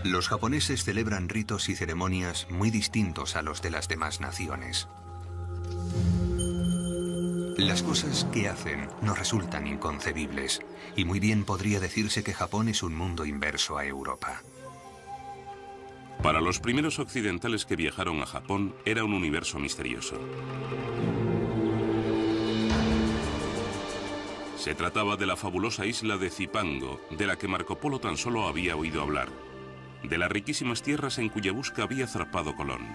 Los japoneses celebran ritos y ceremonias muy distintos a los de las demás naciones. Las cosas que hacen nos resultan inconcebibles, y muy bien podría decirse que Japón es un mundo inverso a Europa. Para los primeros occidentales que viajaron a Japón, era un universo misterioso. Se trataba de la fabulosa isla de Zipango, de la que Marco Polo tan solo había oído hablar, de las riquísimas tierras en cuya busca había zarpado Colón.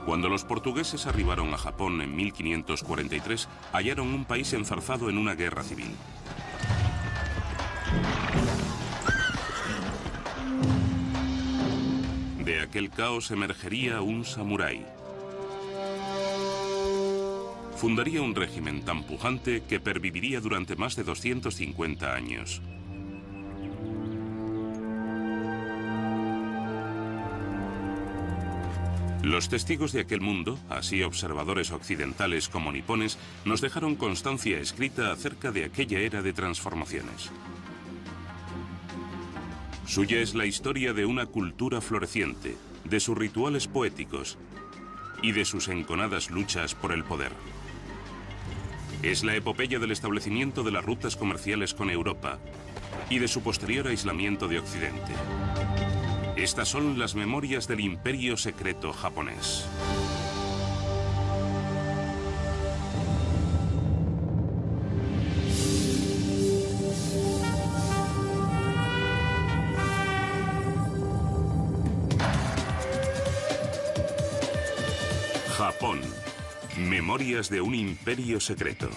Cuando los portugueses arribaron a Japón en 1543, hallaron un país enzarzado en una guerra civil. De aquel caos emergería un samurái. Fundaría un régimen tan pujante que perviviría durante más de 250 años. Los testigos de aquel mundo, así observadores occidentales como nipones, nos dejaron constancia escrita acerca de aquella era de transformaciones. Suya es la historia de una cultura floreciente, de sus rituales poéticos y de sus enconadas luchas por el poder. Es la epopeya del establecimiento de las rutas comerciales con Europa y de su posterior aislamiento de Occidente. Estas son las memorias del imperio secreto japonés. Japón. Memorias de un imperio secreto.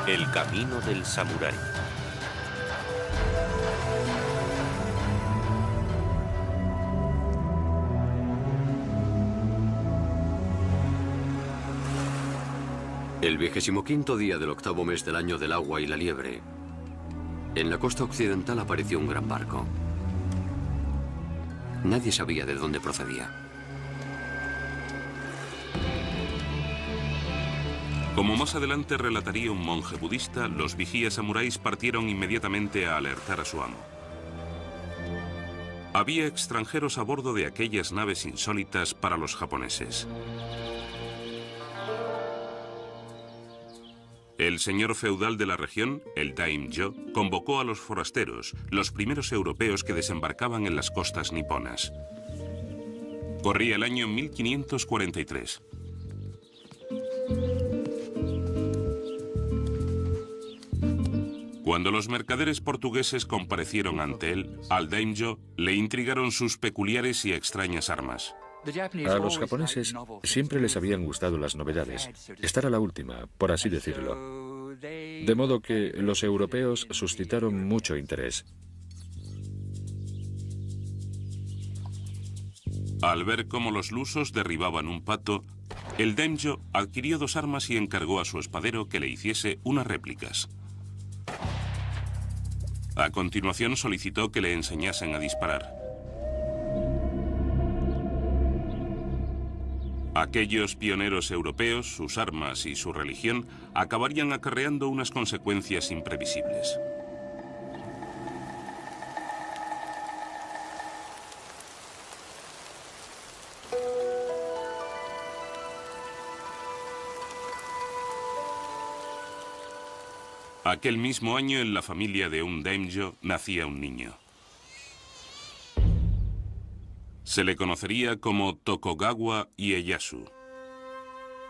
El camino del samurái. El 25º día del 8º mes del año del agua y la liebre, en la costa occidental apareció un gran barco. Nadie sabía de dónde procedía. Como más adelante relataría un monje budista, los vigías samuráis partieron inmediatamente a alertar a su amo. Había extranjeros a bordo de aquellas naves insólitas para los japoneses. El señor feudal de la región, el daimyo, convocó a los forasteros, los primeros europeos que desembarcaban en las costas niponas. Corría el año 1543. Cuando los mercaderes portugueses comparecieron ante él, al daimyo le intrigaron sus peculiares y extrañas armas. A los japoneses siempre les habían gustado las novedades, estar a la última, por así decirlo. De modo que los europeos suscitaron mucho interés. Al ver cómo los lusos derribaban un pato, el daimyo adquirió dos armas y encargó a su espadero que le hiciese unas réplicas. A continuación solicitó que le enseñasen a disparar. Aquellos pioneros europeos, sus armas y su religión acabarían acarreando unas consecuencias imprevisibles. Aquel mismo año, en la familia de un daimyo, nacía un niño. Se le conocería como Tokugawa Ieyasu.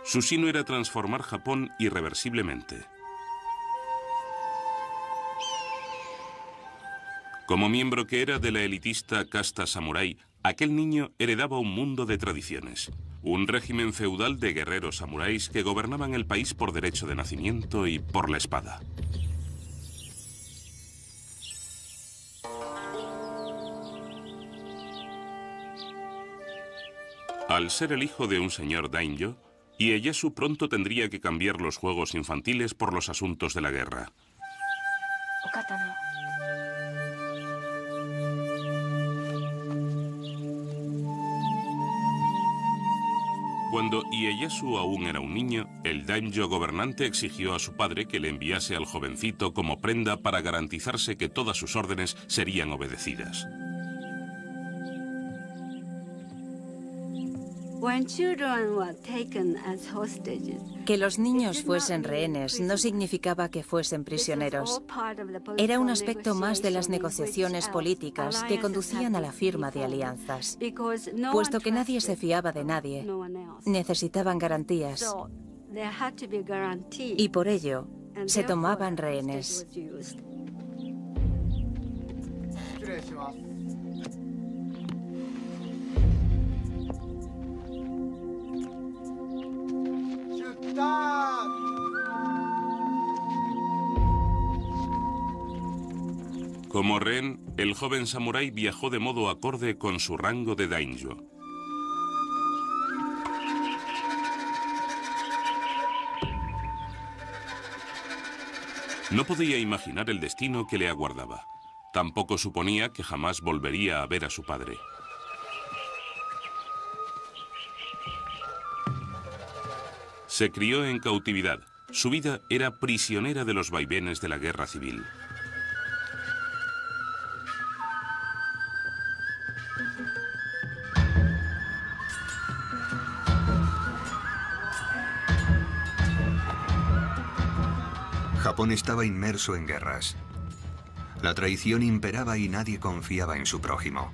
Su sino era transformar Japón irreversiblemente. Como miembro que era de la elitista casta samurái, aquel niño heredaba un mundo de tradiciones. Un régimen feudal de guerreros samuráis que gobernaban el país por derecho de nacimiento y por la espada. Al ser el hijo de un señor daimyo, Ieyasu pronto tendría que cambiar los juegos infantiles por los asuntos de la guerra. Cuando Ieyasu aún era un niño, el daimyo gobernante exigió a su padre que le enviase al jovencito como prenda para garantizarse que todas sus órdenes serían obedecidas. Que los niños fuesen rehenes no significaba que fuesen prisioneros. Era un aspecto más de las negociaciones políticas que conducían a la firma de alianzas. Puesto que nadie se fiaba de nadie, necesitaban garantías. Y por ello, se tomaban rehenes. Como rehén, el joven samurái viajó de modo acorde con su rango de daimyo. No podía imaginar el destino que le aguardaba. Tampoco suponía que jamás volvería a ver a su padre. Se crió en cautividad. Su vida era prisionera de los vaivenes de la guerra civil. Japón estaba inmerso en guerras. La traición imperaba y nadie confiaba en su prójimo.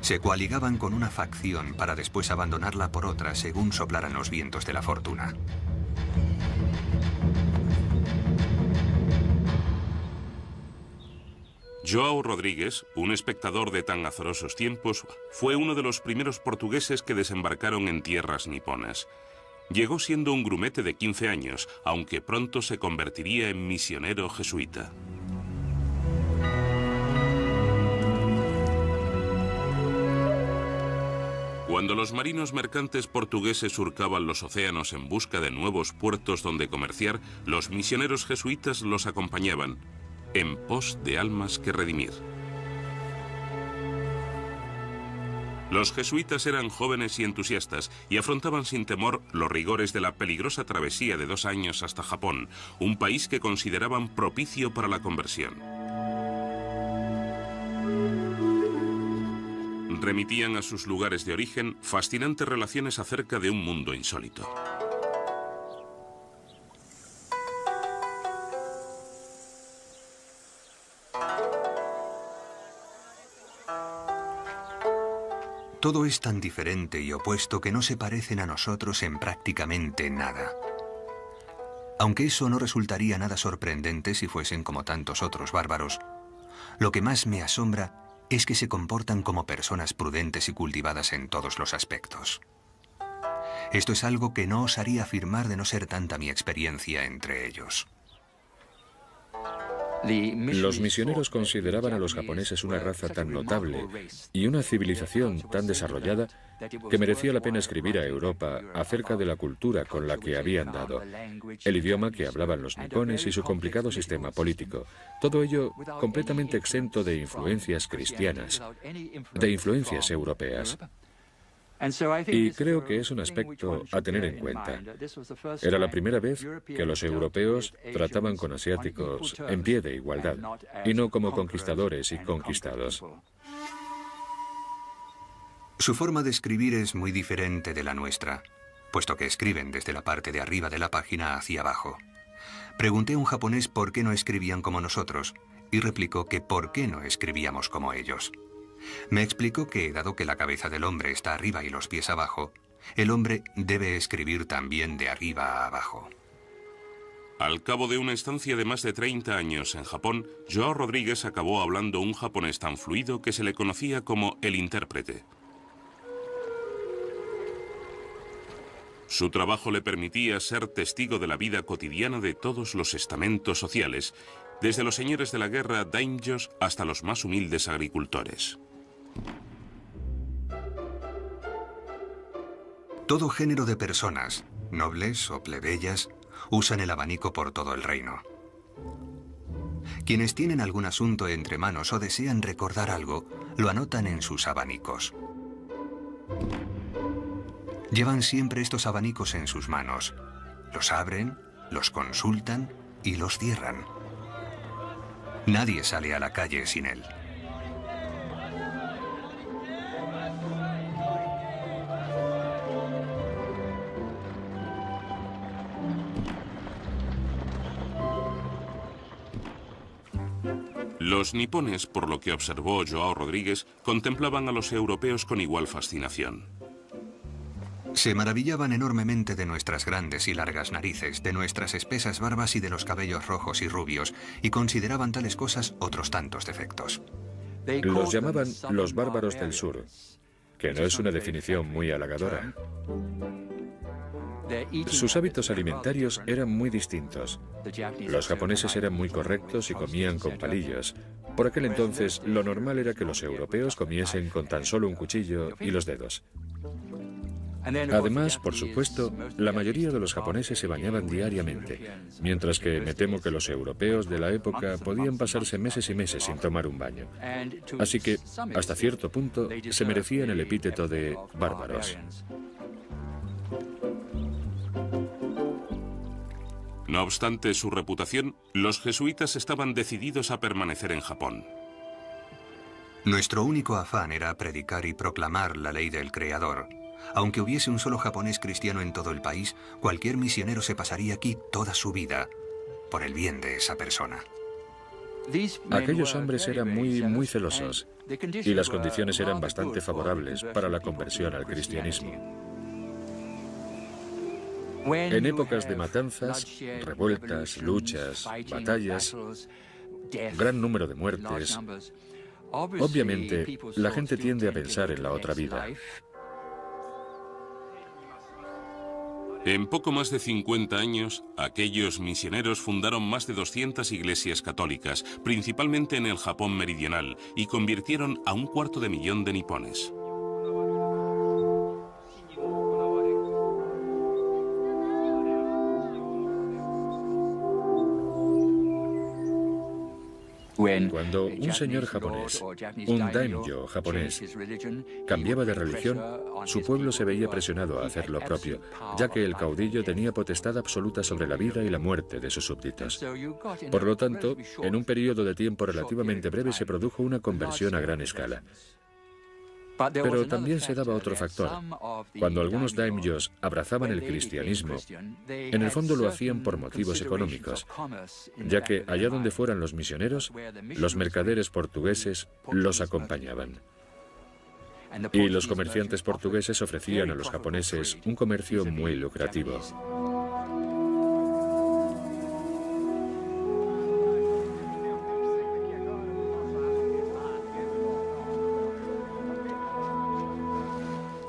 Se coaligaban con una facción para después abandonarla por otra según soplaran los vientos de la fortuna. João Rodrigues, un espectador de tan azarosos tiempos, fue uno de los primeros portugueses que desembarcaron en tierras niponas. Llegó siendo un grumete de 15 años, aunque pronto se convertiría en misionero jesuita. Cuando los marinos mercantes portugueses surcaban los océanos en busca de nuevos puertos donde comerciar, los misioneros jesuitas los acompañaban, en pos de almas que redimir. Los jesuitas eran jóvenes y entusiastas y afrontaban sin temor los rigores de la peligrosa travesía de 2 años hasta Japón, un país que consideraban propicio para la conversión. Remitían a sus lugares de origen fascinantes relaciones acerca de un mundo insólito. Todo es tan diferente y opuesto que no se parecen a nosotros en prácticamente nada. Aunque eso no resultaría nada sorprendente si fuesen como tantos otros bárbaros, lo que más me asombra es que se comportan como personas prudentes y cultivadas en todos los aspectos. Esto es algo que no osaría afirmar de no ser tanta mi experiencia entre ellos. Los misioneros consideraban a los japoneses una raza tan notable y una civilización tan desarrollada que merecía la pena escribir a Europa acerca de la cultura con la que habían dado, el idioma que hablaban los nipones y su complicado sistema político. Todo ello completamente exento de influencias cristianas, de influencias europeas. Y creo que es un aspecto a tener en cuenta. Era la primera vez que los europeos trataban con asiáticos en pie de igualdad, y no como conquistadores y conquistados. Su forma de escribir es muy diferente de la nuestra, puesto que escriben desde la parte de arriba de la página hacia abajo. Pregunté a un japonés por qué no escribían como nosotros, y replicó que por qué no escribíamos como ellos. Me explicó que, dado que la cabeza del hombre está arriba y los pies abajo, el hombre debe escribir también de arriba a abajo. Al cabo de una estancia de más de 30 años en Japón, João Rodrigues acabó hablando un japonés tan fluido que se le conocía como el intérprete. Su trabajo le permitía ser testigo de la vida cotidiana de todos los estamentos sociales, desde los señores de la guerra daimyos hasta los más humildes agricultores. Todo género de personas, nobles o plebeyas, usan el abanico por todo el reino. Quienes tienen algún asunto entre manos o desean recordar algo, lo anotan en sus abanicos. Llevan siempre estos abanicos en sus manos. Los abren, los consultan y los cierran. Nadie sale a la calle sin él. Los nipones, por lo que observó Joao Rodríguez, contemplaban a los europeos con igual fascinación. Se maravillaban enormemente de nuestras grandes y largas narices, de nuestras espesas barbas y de los cabellos rojos y rubios, y consideraban tales cosas otros tantos defectos. Los llamaban los bárbaros del sur, que no es una definición muy halagadora. Sus hábitos alimentarios eran muy distintos. Los japoneses eran muy correctos y comían con palillos. Por aquel entonces, lo normal era que los europeos comiesen con tan solo un cuchillo y los dedos. Además, por supuesto, la mayoría de los japoneses se bañaban diariamente, mientras que me temo que los europeos de la época podían pasarse meses y meses sin tomar un baño. Así que, hasta cierto punto, se merecían el epíteto de bárbaros. No obstante su reputación, los jesuitas estaban decididos a permanecer en Japón. Nuestro único afán era predicar y proclamar la ley del Creador. Aunque hubiese un solo japonés cristiano en todo el país, cualquier misionero se pasaría aquí toda su vida por el bien de esa persona. Aquellos hombres eran muy celosos y las condiciones eran bastante favorables para la conversión al cristianismo. En épocas de matanzas, revueltas, luchas, batallas, gran número de muertes, obviamente la gente tiende a pensar en la otra vida. En poco más de 50 años, aquellos misioneros fundaron más de 200 iglesias católicas, principalmente en el Japón meridional, y convirtieron a 250.000 de nipones. Cuando un señor japonés, un daimyo japonés, cambiaba de religión, su pueblo se veía presionado a hacer lo propio, ya que el caudillo tenía potestad absoluta sobre la vida y la muerte de sus súbditos. Por lo tanto, en un periodo de tiempo relativamente breve se produjo una conversión a gran escala. Pero también se daba otro factor. Cuando algunos daimyos abrazaban el cristianismo, en el fondo lo hacían por motivos económicos, ya que allá donde fueran los misioneros, los mercaderes portugueses los acompañaban. Y los comerciantes portugueses ofrecían a los japoneses un comercio muy lucrativo.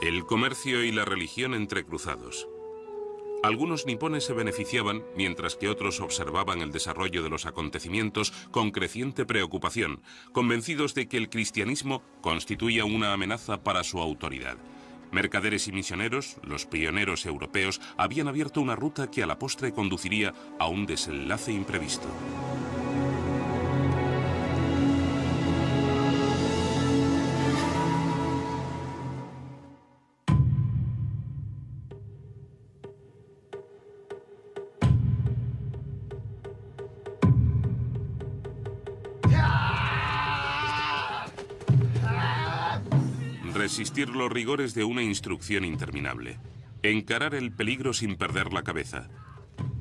El comercio y la religión entrecruzados. Algunos nipones se beneficiaban, mientras que otros observaban el desarrollo de los acontecimientos con creciente preocupación, convencidos de que el cristianismo constituía una amenaza para su autoridad. Mercaderes y misioneros, los pioneros europeos, habían abierto una ruta que a la postre conduciría a un desenlace imprevisto. Resistir los rigores de una instrucción interminable. Encarar el peligro sin perder la cabeza.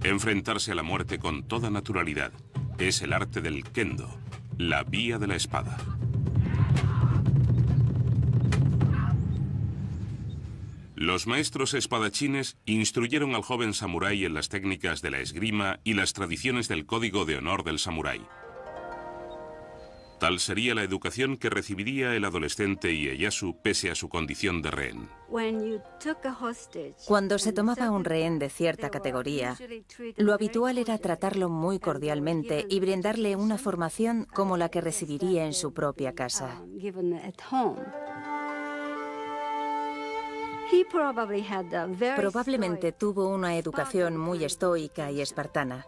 Enfrentarse a la muerte con toda naturalidad. Es el arte del kendo, la vía de la espada. Los maestros espadachines instruyeron al joven samurái en las técnicas de la esgrima y las tradiciones del código de honor del samurái. Tal sería la educación que recibiría el adolescente Ieyasu pese a su condición de rehén. Cuando se tomaba un rehén de cierta categoría, lo habitual era tratarlo muy cordialmente y brindarle una formación como la que recibiría en su propia casa. Probablemente tuvo una educación muy estoica y espartana.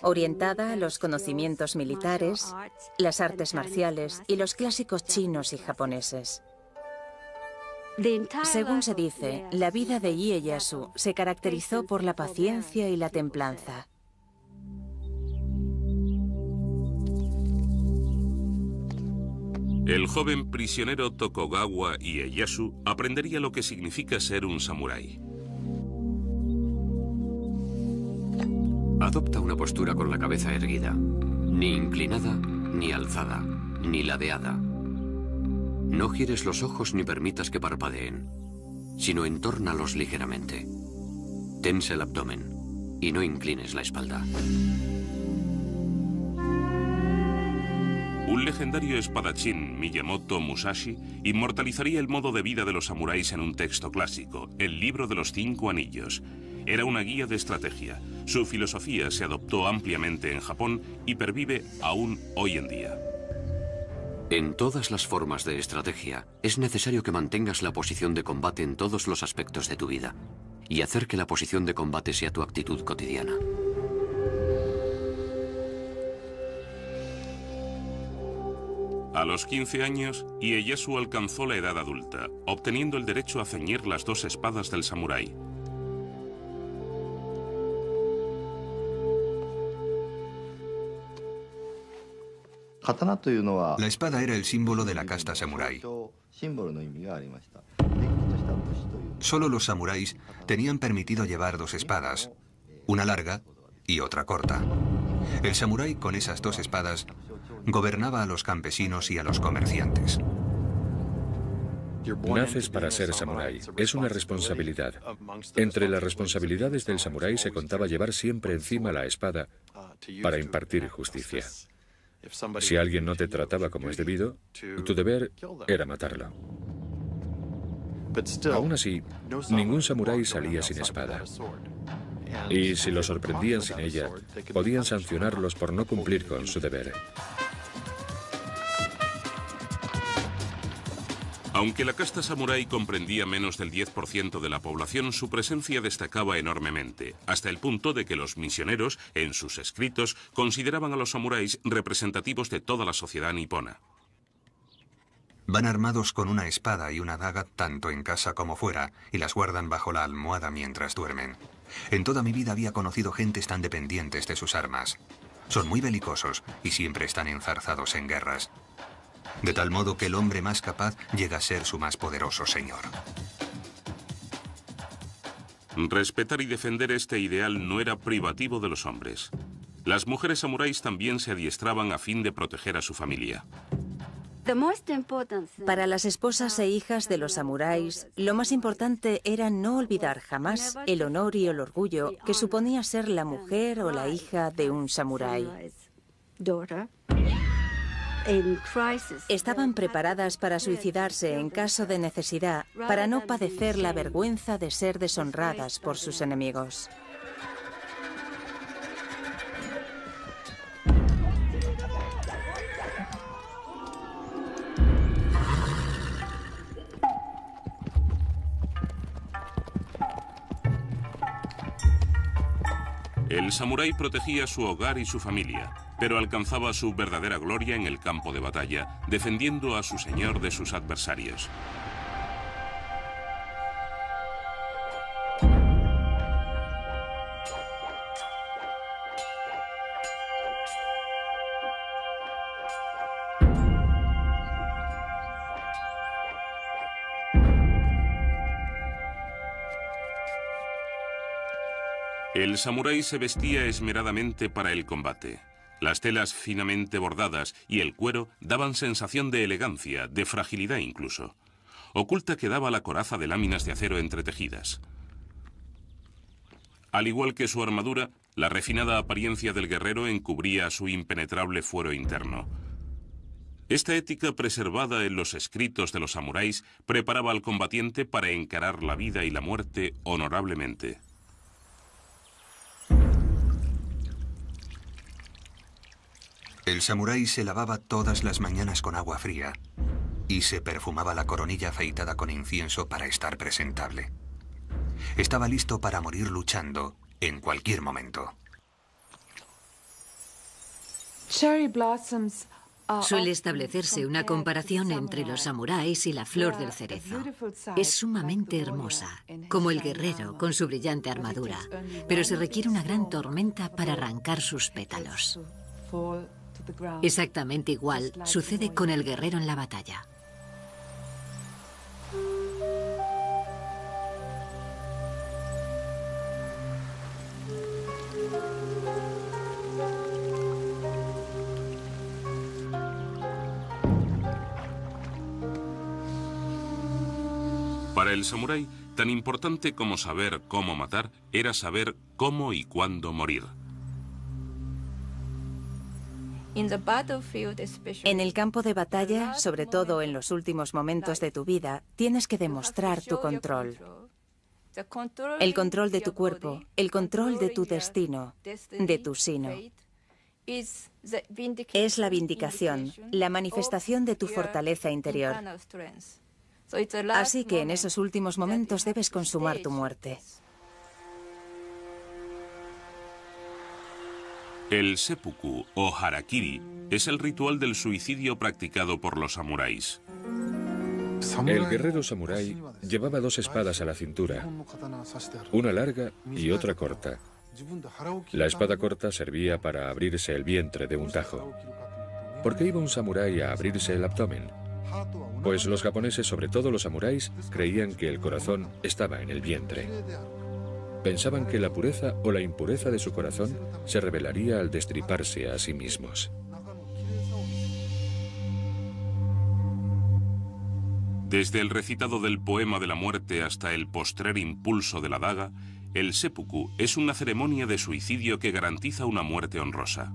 orientada a los conocimientos militares, las artes marciales y los clásicos chinos y japoneses. Según se dice, la vida de Ieyasu se caracterizó por la paciencia y la templanza. El joven prisionero Tokugawa Ieyasu aprendería lo que significa ser un samurái. Adopta una postura con la cabeza erguida, ni inclinada, ni alzada, ni ladeada. No gires los ojos ni permitas que parpadeen, sino entórnalos ligeramente. Tensa el abdomen y no inclines la espalda. Un legendario espadachín, Miyamoto Musashi, inmortalizaría el modo de vida de los samuráis en un texto clásico, el Libro de los 5 Anillos. Era una guía de estrategia. Su filosofía se adoptó ampliamente en Japón y pervive aún hoy en día. En todas las formas de estrategia, es necesario que mantengas la posición de combate en todos los aspectos de tu vida y hacer que la posición de combate sea tu actitud cotidiana. A los 15 años, Ieyasu alcanzó la edad adulta, obteniendo el derecho a ceñir las 2 espadas del samurái. La espada era el símbolo de la casta samurái. Solo los samuráis tenían permitido llevar 2 espadas, una larga y otra corta. El samurái con esas 2 espadas gobernaba a los campesinos y a los comerciantes. Naces para ser samurái. Es una responsabilidad. Entre las responsabilidades del samurái se contaba llevar siempre encima la espada para impartir justicia. Si alguien no te trataba como es debido, tu deber era matarlo. Aún así, ningún samurái salía sin espada. Y si lo sorprendían sin ella, podían sancionarlos por no cumplir con su deber. Aunque la casta samurái comprendía menos del 10% de la población, su presencia destacaba enormemente, hasta el punto de que los misioneros, en sus escritos, consideraban a los samuráis representativos de toda la sociedad nipona. Van armados con una espada y una daga tanto en casa como fuera, y las guardan bajo la almohada mientras duermen. En toda mi vida había conocido gentes tan dependientes de sus armas. Son muy belicosos y siempre están enzarzados en guerras. De tal modo que el hombre más capaz llega a ser su más poderoso señor. Respetar y defender este ideal no era privativo de los hombres. Las mujeres samuráis también se adiestraban a fin de proteger a su familia. Para las esposas e hijas de los samuráis, lo más importante era no olvidar jamás el honor y el orgullo que suponía ser la mujer o la hija de un samurái. Estaban preparadas para suicidarse en caso de necesidad, para no padecer la vergüenza de ser deshonradas por sus enemigos. El samurái protegía su hogar y su familia, pero alcanzaba su verdadera gloria en el campo de batalla, defendiendo a su señor de sus adversarios. El samurái se vestía esmeradamente para el combate. Las telas finamente bordadas y el cuero daban sensación de elegancia, de fragilidad incluso. Oculta quedaba la coraza de láminas de acero entretejidas. Al igual que su armadura, la refinada apariencia del guerrero encubría su impenetrable fuero interno. Esta ética preservada en los escritos de los samuráis preparaba al combatiente para encarar la vida y la muerte honorablemente. El samurái se lavaba todas las mañanas con agua fría y se perfumaba la coronilla afeitada con incienso para estar presentable. Estaba listo para morir luchando en cualquier momento. Suele establecerse una comparación entre los samuráis y la flor del cerezo. Es sumamente hermosa, como el guerrero con su brillante armadura, pero se requiere una gran tormenta para arrancar sus pétalos. Exactamente igual sucede con el guerrero en la batalla. Para el samurái, tan importante como saber cómo matar, era saber cómo y cuándo morir. En el campo de batalla, sobre todo en los últimos momentos de tu vida, tienes que demostrar tu control. El control de tu cuerpo, el control de tu destino, de tu sino. Es la vindicación, la manifestación de tu fortaleza interior. Así que en esos últimos momentos debes consumar tu muerte. El seppuku o harakiri es el ritual del suicidio practicado por los samuráis. El guerrero samurái llevaba dos espadas a la cintura, una larga y otra corta. La espada corta servía para abrirse el vientre de un tajo. ¿Por qué iba un samurái a abrirse el abdomen? Pues los japoneses, sobre todo los samuráis, creían que el corazón estaba en el vientre. Pensaban que la pureza o la impureza de su corazón se revelaría al destriparse a sí mismos. Desde el recitado del poema de la muerte hasta el postrer impulso de la daga, el seppuku es una ceremonia de suicidio que garantiza una muerte honrosa.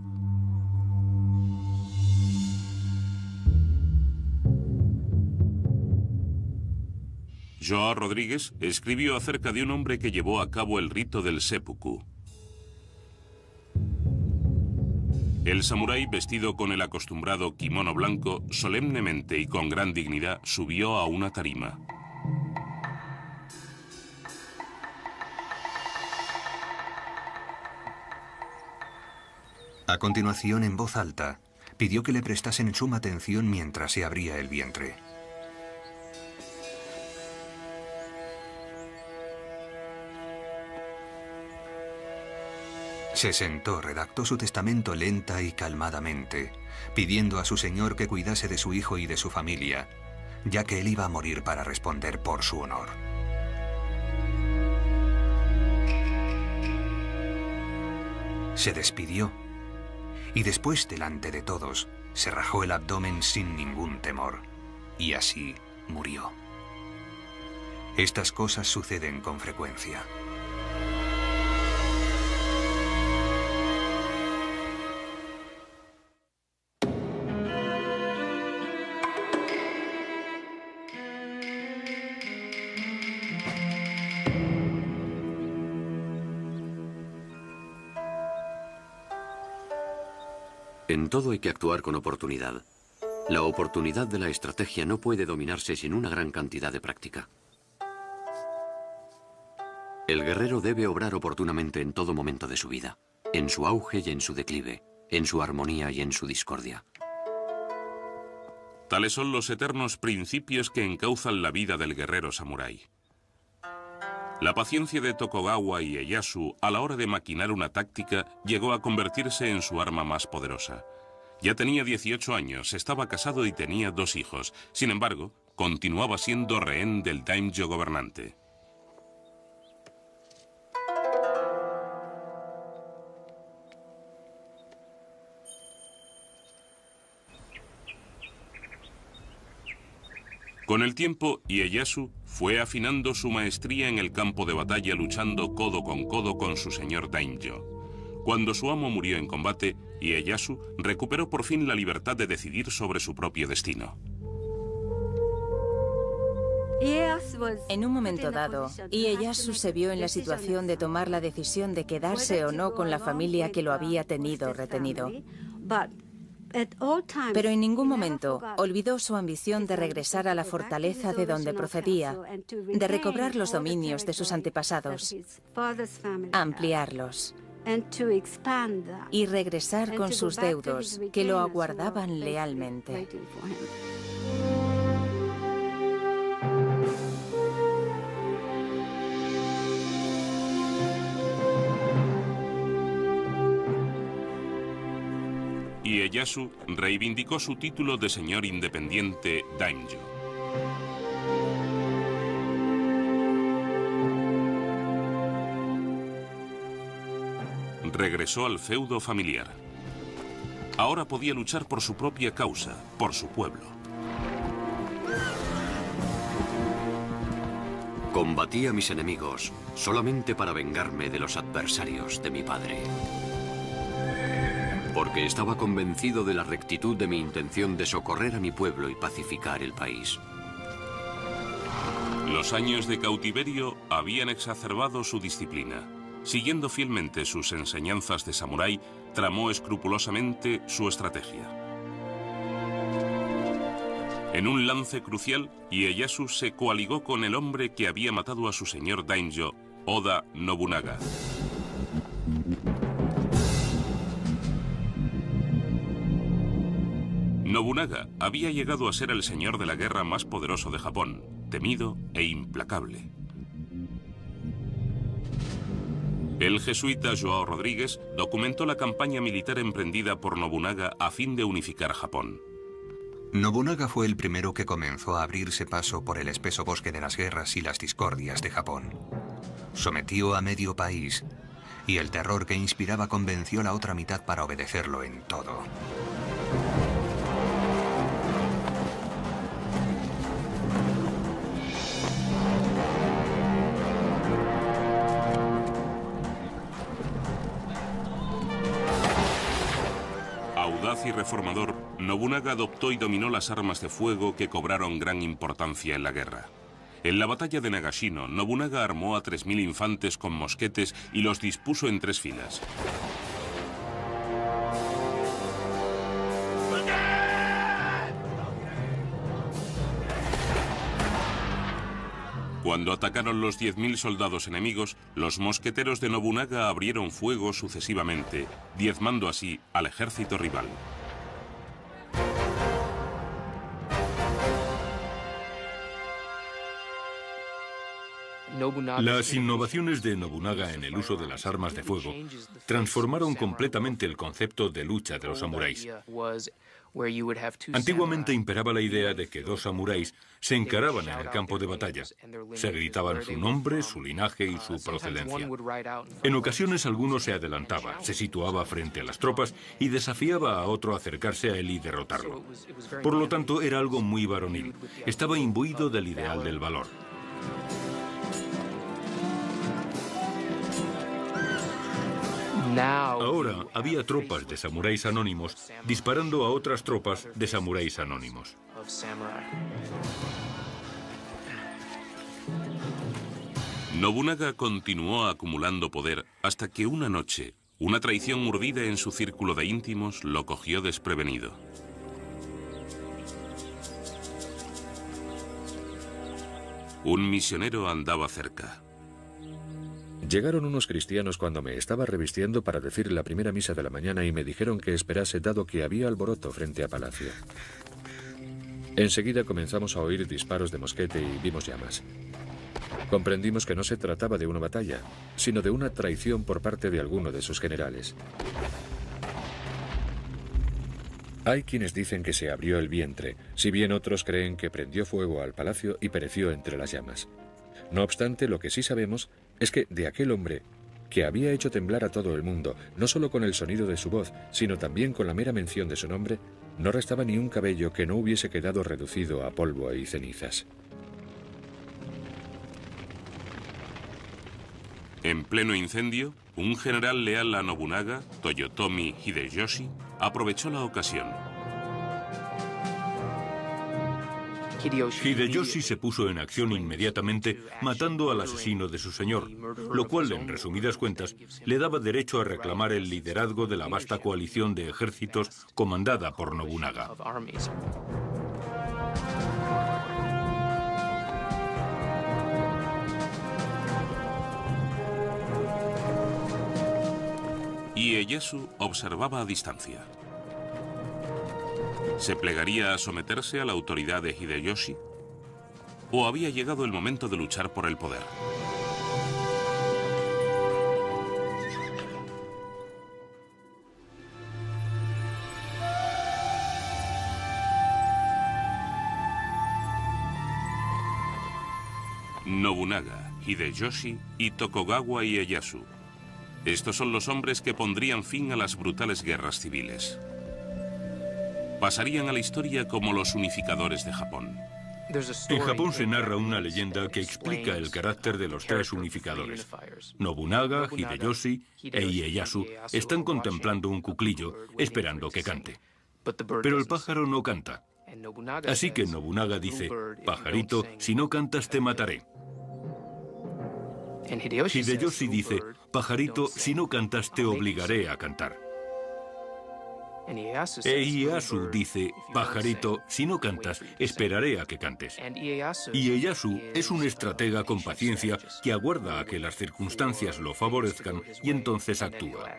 João Rodrigues escribió acerca de un hombre que llevó a cabo el rito del seppuku. El samurái, vestido con el acostumbrado kimono blanco, solemnemente y con gran dignidad subió a una tarima. A continuación, en voz alta, pidió que le prestasen suma atención mientras se abría el vientre. Se sentó, redactó su testamento lenta y calmadamente, pidiendo a su señor que cuidase de su hijo y de su familia, ya que él iba a morir para responder por su honor. Se despidió y después, delante de todos, se rajó el abdomen sin ningún temor y así murió. Estas cosas suceden con frecuencia. En todo hay que actuar con oportunidad. La oportunidad de la estrategia no puede dominarse sin una gran cantidad de práctica. El guerrero debe obrar oportunamente en todo momento de su vida, en su auge y en su declive, en su armonía y en su discordia. Tales son los eternos principios que encauzan la vida del guerrero samurái. La paciencia de Tokugawa Ieyasu a la hora de maquinar una táctica llegó a convertirse en su arma más poderosa. Ya tenía 18 años, estaba casado y tenía 2 hijos. Sin embargo, continuaba siendo rehén del daimyo gobernante. Con el tiempo, Ieyasu fue afinando su maestría en el campo de batalla luchando codo con su señor daimyo. Cuando su amo murió en combate, Ieyasu recuperó por fin la libertad de decidir sobre su propio destino. En un momento dado, Ieyasu se vio en la situación de tomar la decisión de quedarse o no con la familia que lo había tenido retenido. Pero en ningún momento olvidó su ambición de regresar a la fortaleza de donde procedía, de recobrar los dominios de sus antepasados, ampliarlos. y regresar con sus deudos, que lo aguardaban lealmente. Ieyasu reivindicó su título de señor independiente daimyo. Regresó al feudo familiar. Ahora podía luchar por su propia causa, por su pueblo. Combatí a mis enemigos solamente para vengarme de los adversarios de mi padre. Porque estaba convencido de la rectitud de mi intención de socorrer a mi pueblo y pacificar el país. Los años de cautiverio habían exacerbado su disciplina. Siguiendo fielmente sus enseñanzas de samurái, tramó escrupulosamente su estrategia. En un lance crucial, Ieyasu se coaligó con el hombre que había matado a su señor daimyo, Oda Nobunaga. Nobunaga había llegado a ser el señor de la guerra más poderoso de Japón, temido e implacable. El jesuita João Rodríguez documentó la campaña militar emprendida por Nobunaga a fin de unificar Japón. Nobunaga fue el primero que comenzó a abrirse paso por el espeso bosque de las guerras y las discordias de Japón. Sometió a medio país y el terror que inspiraba convenció a la otra mitad para obedecerlo en todo. Audaz y reformador, Nobunaga adoptó y dominó las armas de fuego que cobraron gran importancia en la guerra. En la batalla de Nagashino, Nobunaga armó a 3000 infantes con mosquetes y los dispuso en 3 filas. Cuando atacaron los 10.000 soldados enemigos, los mosqueteros de Nobunaga abrieron fuego sucesivamente, diezmando así al ejército rival. Las innovaciones de Nobunaga en el uso de las armas de fuego transformaron completamente el concepto de lucha de los samuráis. Antiguamente imperaba la idea de que 2 samuráis se encaraban en el campo de batalla. Se gritaban su nombre, su linaje y su procedencia. En ocasiones alguno se adelantaba, se situaba frente a las tropas y desafiaba a otro a acercarse a él y derrotarlo. Por lo tanto, era algo muy varonil. Estaba imbuido del ideal del valor. Ahora había tropas de samuráis anónimos disparando a otras tropas de samuráis anónimos. Nobunaga continuó acumulando poder hasta que una noche, una traición urdida en su círculo de íntimos lo cogió desprevenido. Un misionero andaba cerca. Llegaron unos cristianos cuando me estaba revistiendo para decir la primera misa de la mañana y me dijeron que esperase dado que había alboroto frente a palacio. Enseguida comenzamos a oír disparos de mosquete y vimos llamas. Comprendimos que no se trataba de una batalla, sino de una traición por parte de alguno de sus generales. Hay quienes dicen que se abrió el vientre, si bien otros creen que prendió fuego al palacio y pereció entre las llamas. No obstante, lo que sí sabemos es que de aquel hombre, que había hecho temblar a todo el mundo, no solo con el sonido de su voz, sino también con la mera mención de su nombre, no restaba ni un cabello que no hubiese quedado reducido a polvo y cenizas. En pleno incendio, un general leal a Nobunaga, Toyotomi Hideyoshi, aprovechó la ocasión. Hideyoshi se puso en acción inmediatamente, matando al asesino de su señor, lo cual, en resumidas cuentas, le daba derecho a reclamar el liderazgo de la vasta coalición de ejércitos comandada por Nobunaga. Ieyasu observaba a distancia. ¿Se plegaría a someterse a la autoridad de Hideyoshi? ¿O había llegado el momento de luchar por el poder? Nobunaga, Hideyoshi y Tokugawa Ieyasu. Estos son los hombres que pondrían fin a las brutales guerras civiles. Pasarían a la historia como los unificadores de Japón. En Japón se narra una leyenda que explica el carácter de los tres unificadores. Nobunaga, Hideyoshi e Ieyasu están contemplando un cuclillo, esperando que cante. Pero el pájaro no canta. Así que Nobunaga dice: pajarito, si no cantas te mataré. Hideyoshi dice: pajarito, si no cantas te obligaré a cantar. E Ieyasu dice: pajarito, si no cantas, esperaré a que cantes. Y Ieyasu es un estratega con paciencia que aguarda a que las circunstancias lo favorezcan y entonces actúa.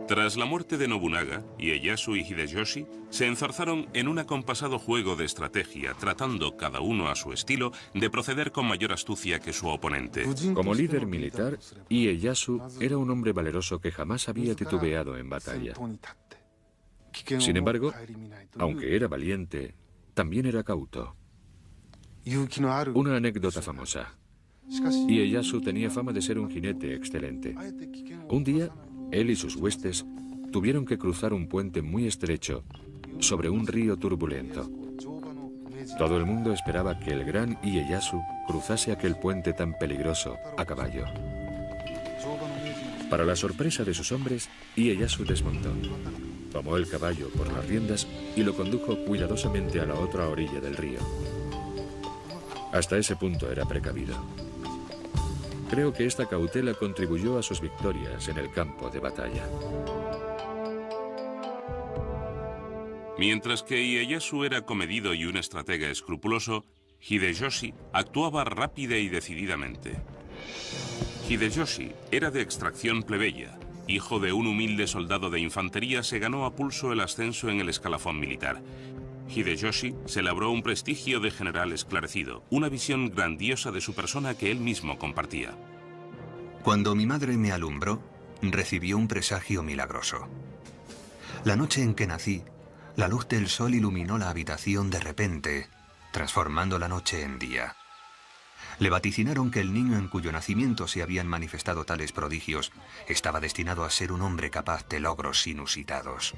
Tras la muerte de Nobunaga, Ieyasu y Hideyoshi se enzarzaron en un acompasado juego de estrategia, tratando, cada uno a su estilo, de proceder con mayor astucia que su oponente. Como líder militar, Ieyasu era un hombre valeroso que jamás había titubeado en batalla. Sin embargo, aunque era valiente, también era cauto. Una anécdota famosa. Ieyasu tenía fama de ser un jinete excelente. Un día, él y sus huestes tuvieron que cruzar un puente muy estrecho sobre un río turbulento. Todo el mundo esperaba que el gran Ieyasu cruzase aquel puente tan peligroso a caballo. Para la sorpresa de sus hombres, Ieyasu desmontó. Tomó el caballo por las riendas y lo condujo cuidadosamente a la otra orilla del río. Hasta ese punto era precavido. Creo que esta cautela contribuyó a sus victorias en el campo de batalla. Mientras que Ieyasu era comedido y un estratega escrupuloso, Hideyoshi actuaba rápida y decididamente. Hideyoshi era de extracción plebeya. Hijo de un humilde soldado de infantería, se ganó a pulso el ascenso en el escalafón militar. Hideyoshi se labró un prestigio de general esclarecido, una visión grandiosa de su persona que él mismo compartía. Cuando mi madre me alumbró, recibió un presagio milagroso. La noche en que nací, la luz del sol iluminó la habitación de repente, transformando la noche en día. Le vaticinaron que el niño en cuyo nacimiento se habían manifestado tales prodigios estaba destinado a ser un hombre capaz de logros inusitados.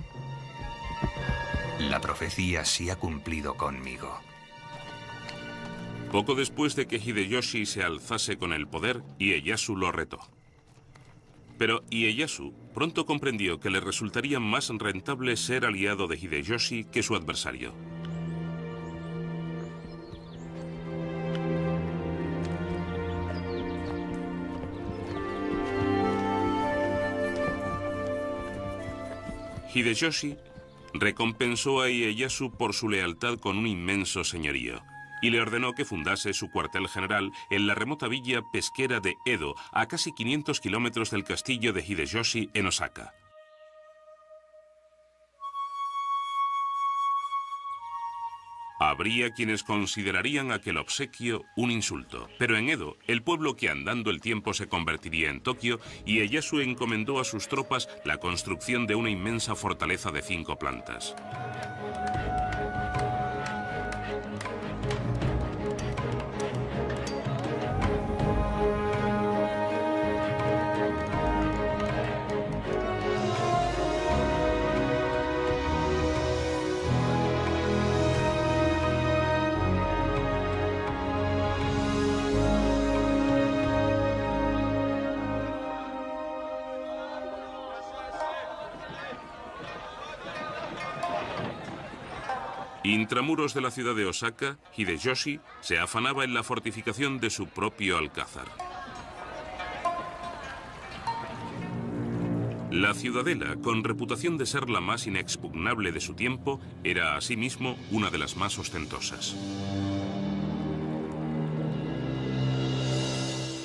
La profecía se ha cumplido conmigo. Poco después de que Hideyoshi se alzase con el poder, Ieyasu lo retó. Pero Ieyasu pronto comprendió que le resultaría más rentable ser aliado de Hideyoshi que su adversario. Hideyoshi recompensó a Ieyasu por su lealtad con un inmenso señorío y le ordenó que fundase su cuartel general en la remota villa pesquera de Edo, a casi 500 kilómetros del castillo de Hideyoshi en Osaka. Habría quienes considerarían aquel obsequio un insulto, pero en Edo, el pueblo que andando el tiempo se convertiría en Tokio, Ieyasu encomendó a sus tropas la construcción de una inmensa fortaleza de 5 plantas. Intramuros de la ciudad de Osaka, Hideyoshi se afanaba en la fortificación de su propio alcázar. La ciudadela, con reputación de ser la más inexpugnable de su tiempo, era asimismo una de las más ostentosas.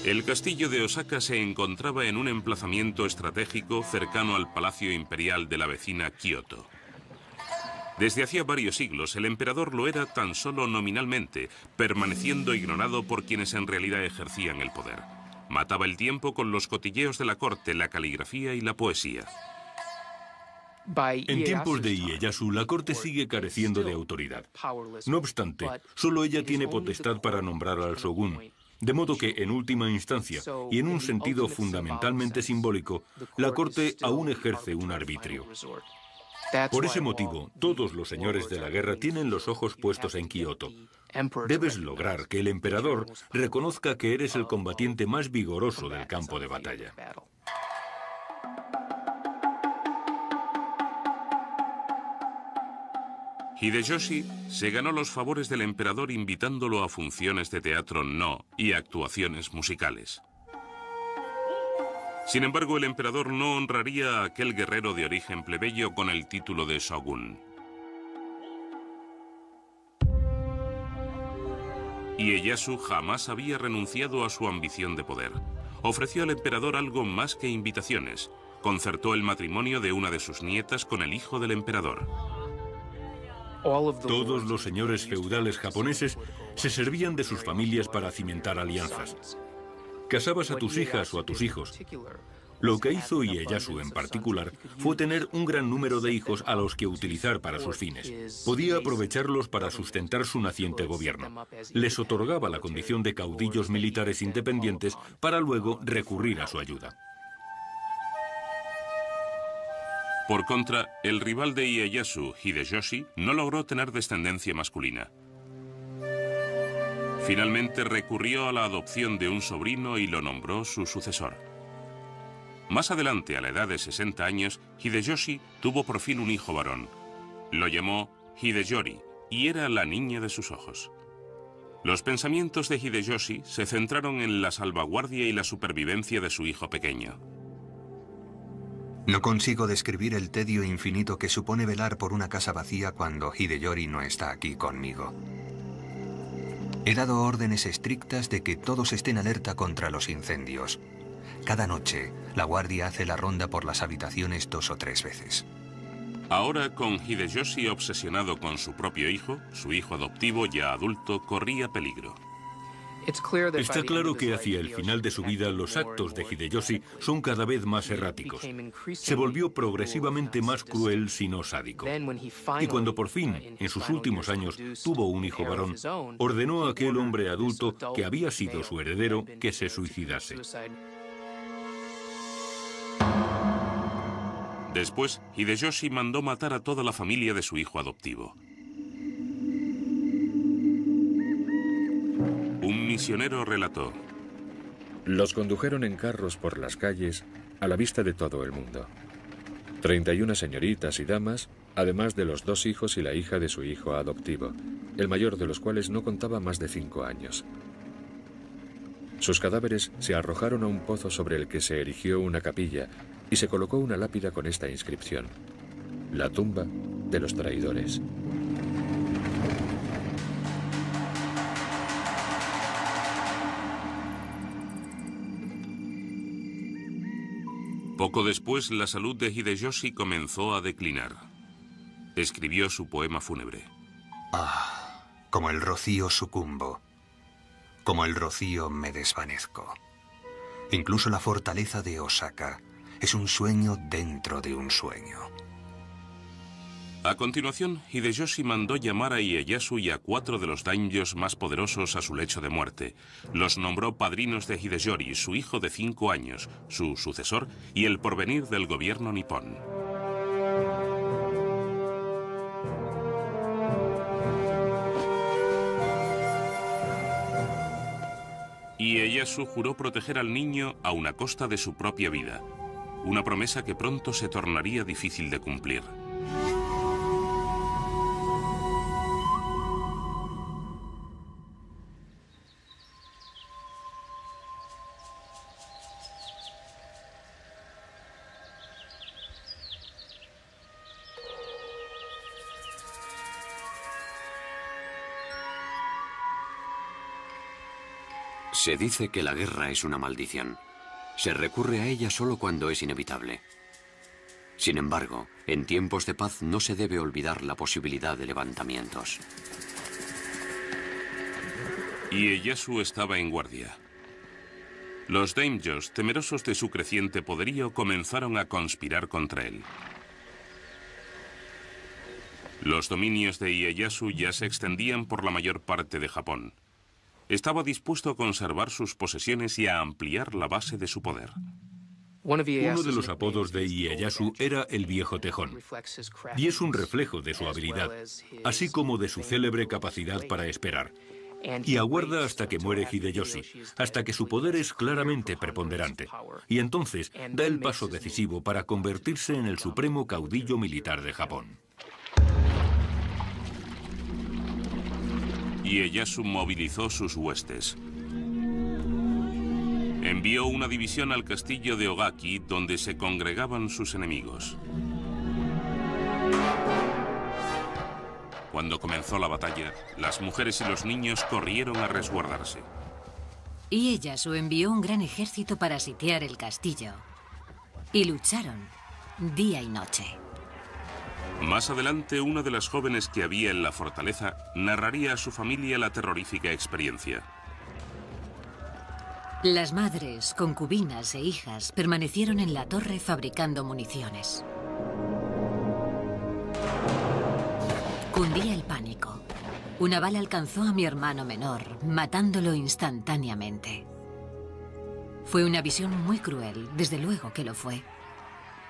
El castillo de Osaka se encontraba en un emplazamiento estratégico cercano al Palacio Imperial de la vecina Kioto. Desde hacía varios siglos, el emperador lo era tan solo nominalmente, permaneciendo ignorado por quienes en realidad ejercían el poder. Mataba el tiempo con los cotilleos de la corte, la caligrafía y la poesía. En tiempos de Ieyasu, la corte sigue careciendo de autoridad. No obstante, solo ella tiene potestad para nombrar al shogun, de modo que, en última instancia, y en un sentido fundamentalmente simbólico, la corte aún ejerce un arbitrio. Por ese motivo, todos los señores de la guerra tienen los ojos puestos en Kioto. Debes lograr que el emperador reconozca que eres el combatiente más vigoroso del campo de batalla. Hideyoshi se ganó los favores del emperador invitándolo a funciones de teatro no y actuaciones musicales. Sin embargo, el emperador no honraría a aquel guerrero de origen plebeyo con el título de shogun. Ieyasu jamás había renunciado a su ambición de poder. Ofreció al emperador algo más que invitaciones. Concertó el matrimonio de una de sus nietas con el hijo del emperador. Todos los señores feudales japoneses se servían de sus familias para cimentar alianzas. Casabas a tus hijas o a tus hijos. Lo que hizo Ieyasu en particular fue tener un gran número de hijos a los que utilizar para sus fines. Podía aprovecharlos para sustentar su naciente gobierno. Les otorgaba la condición de caudillos militares independientes para luego recurrir a su ayuda. Por contra, el rival de Ieyasu, Hideyoshi, no logró tener descendencia masculina. Finalmente recurrió a la adopción de un sobrino y lo nombró su sucesor. Más adelante, a la edad de 60 años, Hideyoshi tuvo por fin un hijo varón. Lo llamó Hideyori y era la niña de sus ojos. Los pensamientos de Hideyoshi se centraron en la salvaguardia y la supervivencia de su hijo pequeño. No consigo describir el tedio infinito que supone velar por una casa vacía cuando Hideyori no está aquí conmigo. He dado órdenes estrictas de que todos estén alerta contra los incendios. Cada noche, la guardia hace la ronda por las habitaciones 2 o 3 veces. Ahora, con Hideyoshi obsesionado con su propio hijo, su hijo adoptivo ya adulto corría peligro. Está claro que hacia el final de su vida los actos de Hideyoshi son cada vez más erráticos. Se volvió progresivamente más cruel, si no sádico. Y cuando por fin, en sus últimos años, tuvo un hijo varón, ordenó a aquel hombre adulto que había sido su heredero que se suicidase. Después, Hideyoshi mandó matar a toda la familia de su hijo adoptivo. Un misionero relató: los condujeron en carros por las calles a la vista de todo el mundo. 31 señoritas y damas, además de los 2 hijos y la hija de su hijo adoptivo, el mayor de los cuales no contaba más de 5 años. Sus cadáveres se arrojaron a un pozo sobre el que se erigió una capilla y se colocó una lápida con esta inscripción: la tumba de los traidores. Poco después, la salud de Hideyoshi comenzó a declinar. Escribió su poema fúnebre. Ah, como el rocío sucumbo, como el rocío me desvanezco. Incluso la fortaleza de Osaka es un sueño dentro de un sueño. A continuación, Hideyoshi mandó llamar a Ieyasu y a 4 de los daimyos más poderosos a su lecho de muerte. Los nombró padrinos de Hideyori, su hijo de 5 años, su sucesor y el porvenir del gobierno nipón. Ieyasu juró proteger al niño aun a costa de su propia vida, una promesa que pronto se tornaría difícil de cumplir. Se dice que la guerra es una maldición. Se recurre a ella solo cuando es inevitable. Sin embargo, en tiempos de paz no se debe olvidar la posibilidad de levantamientos. Ieyasu estaba en guardia. Los daimyos, temerosos de su creciente poderío, comenzaron a conspirar contra él. Los dominios de Ieyasu ya se extendían por la mayor parte de Japón. Estaba dispuesto a conservar sus posesiones y a ampliar la base de su poder. Uno de los apodos de Ieyasu era el Viejo Tejón, y es un reflejo de su habilidad, así como de su célebre capacidad para esperar. Y aguarda hasta que muere Hideyoshi, hasta que su poder es claramente preponderante. Y entonces da el paso decisivo para convertirse en el supremo caudillo militar de Japón. Ieyasu movilizó sus huestes. Envió una división al castillo de Ogaki, donde se congregaban sus enemigos. Cuando comenzó la batalla, las mujeres y los niños corrieron a resguardarse. Ieyasu envió un gran ejército para sitiar el castillo. Y lucharon día y noche. Más adelante, una de las jóvenes que había en la fortaleza narraría a su familia la terrorífica experiencia. Las madres, concubinas e hijas permanecieron en la torre fabricando municiones. Cundía el pánico. Una bala alcanzó a mi hermano menor, matándolo instantáneamente. Fue una visión muy cruel, desde luego que lo fue.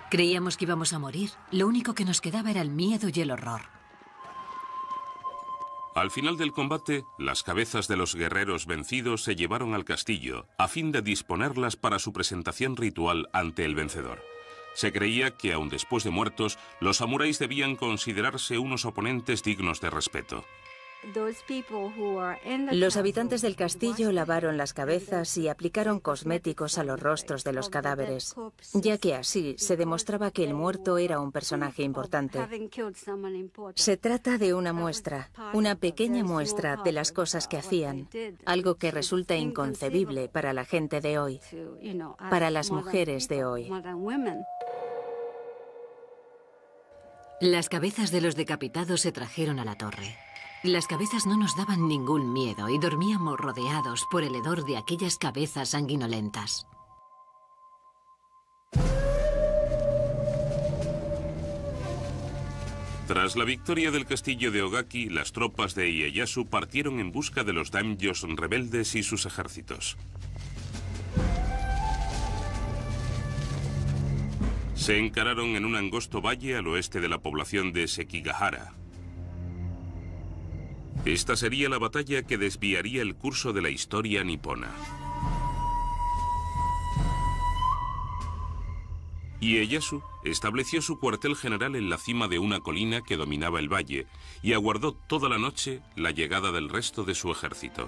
Creíamos que íbamos a morir. Lo único que nos quedaba era el miedo y el horror. Al final del combate, las cabezas de los guerreros vencidos se llevaron al castillo, a fin de disponerlas para su presentación ritual ante el vencedor. Se creía que, aun después de muertos, los samuráis debían considerarse unos oponentes dignos de respeto. Los habitantes del castillo lavaron las cabezas y aplicaron cosméticos a los rostros de los cadáveres, ya que así se demostraba que el muerto era un personaje importante. Se trata de una muestra, una pequeña muestra de las cosas que hacían, algo que resulta inconcebible para la gente de hoy, para las mujeres de hoy. Las cabezas de los decapitados se trajeron a la torre. Las cabezas no nos daban ningún miedo y dormíamos rodeados por el hedor de aquellas cabezas sanguinolentas. Tras la victoria del castillo de Ogaki, las tropas de Ieyasu partieron en busca de los daimyos rebeldes y sus ejércitos. Se encararon en un angosto valle al oeste de la población de Sekigahara. Esta sería la batalla que desviaría el curso de la historia nipona. Ieyasu estableció su cuartel general en la cima de una colina que dominaba el valle y aguardó toda la noche la llegada del resto de su ejército.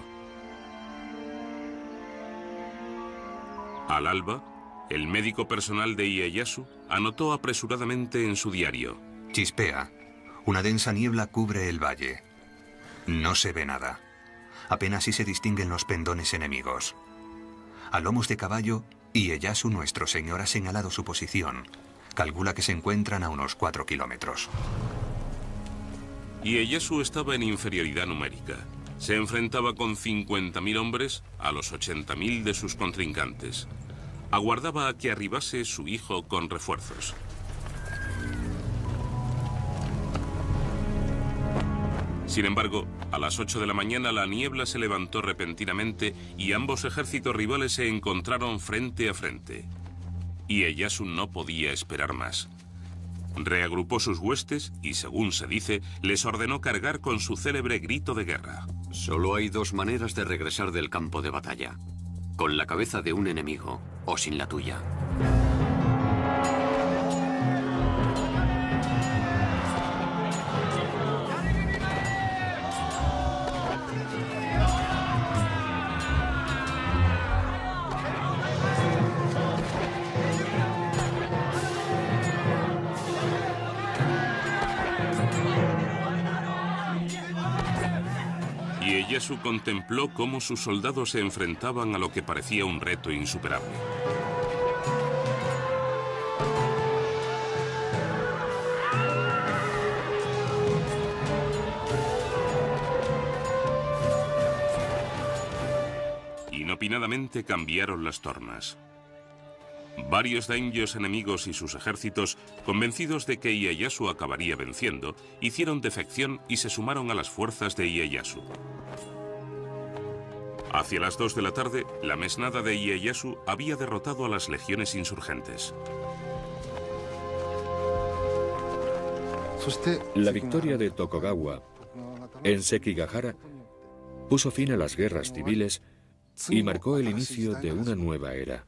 Al alba, el médico personal de Ieyasu anotó apresuradamente en su diario: Chispea. Una densa niebla cubre el valle. No se ve nada. Apenas si se distinguen los pendones enemigos. A lomos de caballo, Ieyasu, nuestro señor, ha señalado su posición. Calcula que se encuentran a unos 4 kilómetros. Ieyasu estaba en inferioridad numérica. Se enfrentaba con 50.000 hombres a los 80.000 de sus contrincantes. Aguardaba a que arribase su hijo con refuerzos. Sin embargo, a las 8 de la mañana la niebla se levantó repentinamente y ambos ejércitos rivales se encontraron frente a frente. Ieyasu no podía esperar más. Reagrupó sus huestes y, según se dice, les ordenó cargar con su célebre grito de guerra. Solo hay dos maneras de regresar del campo de batalla: con la cabeza de un enemigo o sin la tuya. Ieyasu contempló cómo sus soldados se enfrentaban a lo que parecía un reto insuperable. Inopinadamente cambiaron las tornas. Varios daimyos enemigos y sus ejércitos, convencidos de que Ieyasu acabaría venciendo, hicieron defección y se sumaron a las fuerzas de Ieyasu. Hacia las 2 de la tarde, la mesnada de Ieyasu había derrotado a las legiones insurgentes. La victoria de Tokugawa en Sekigahara puso fin a las guerras civiles y marcó el inicio de una nueva era.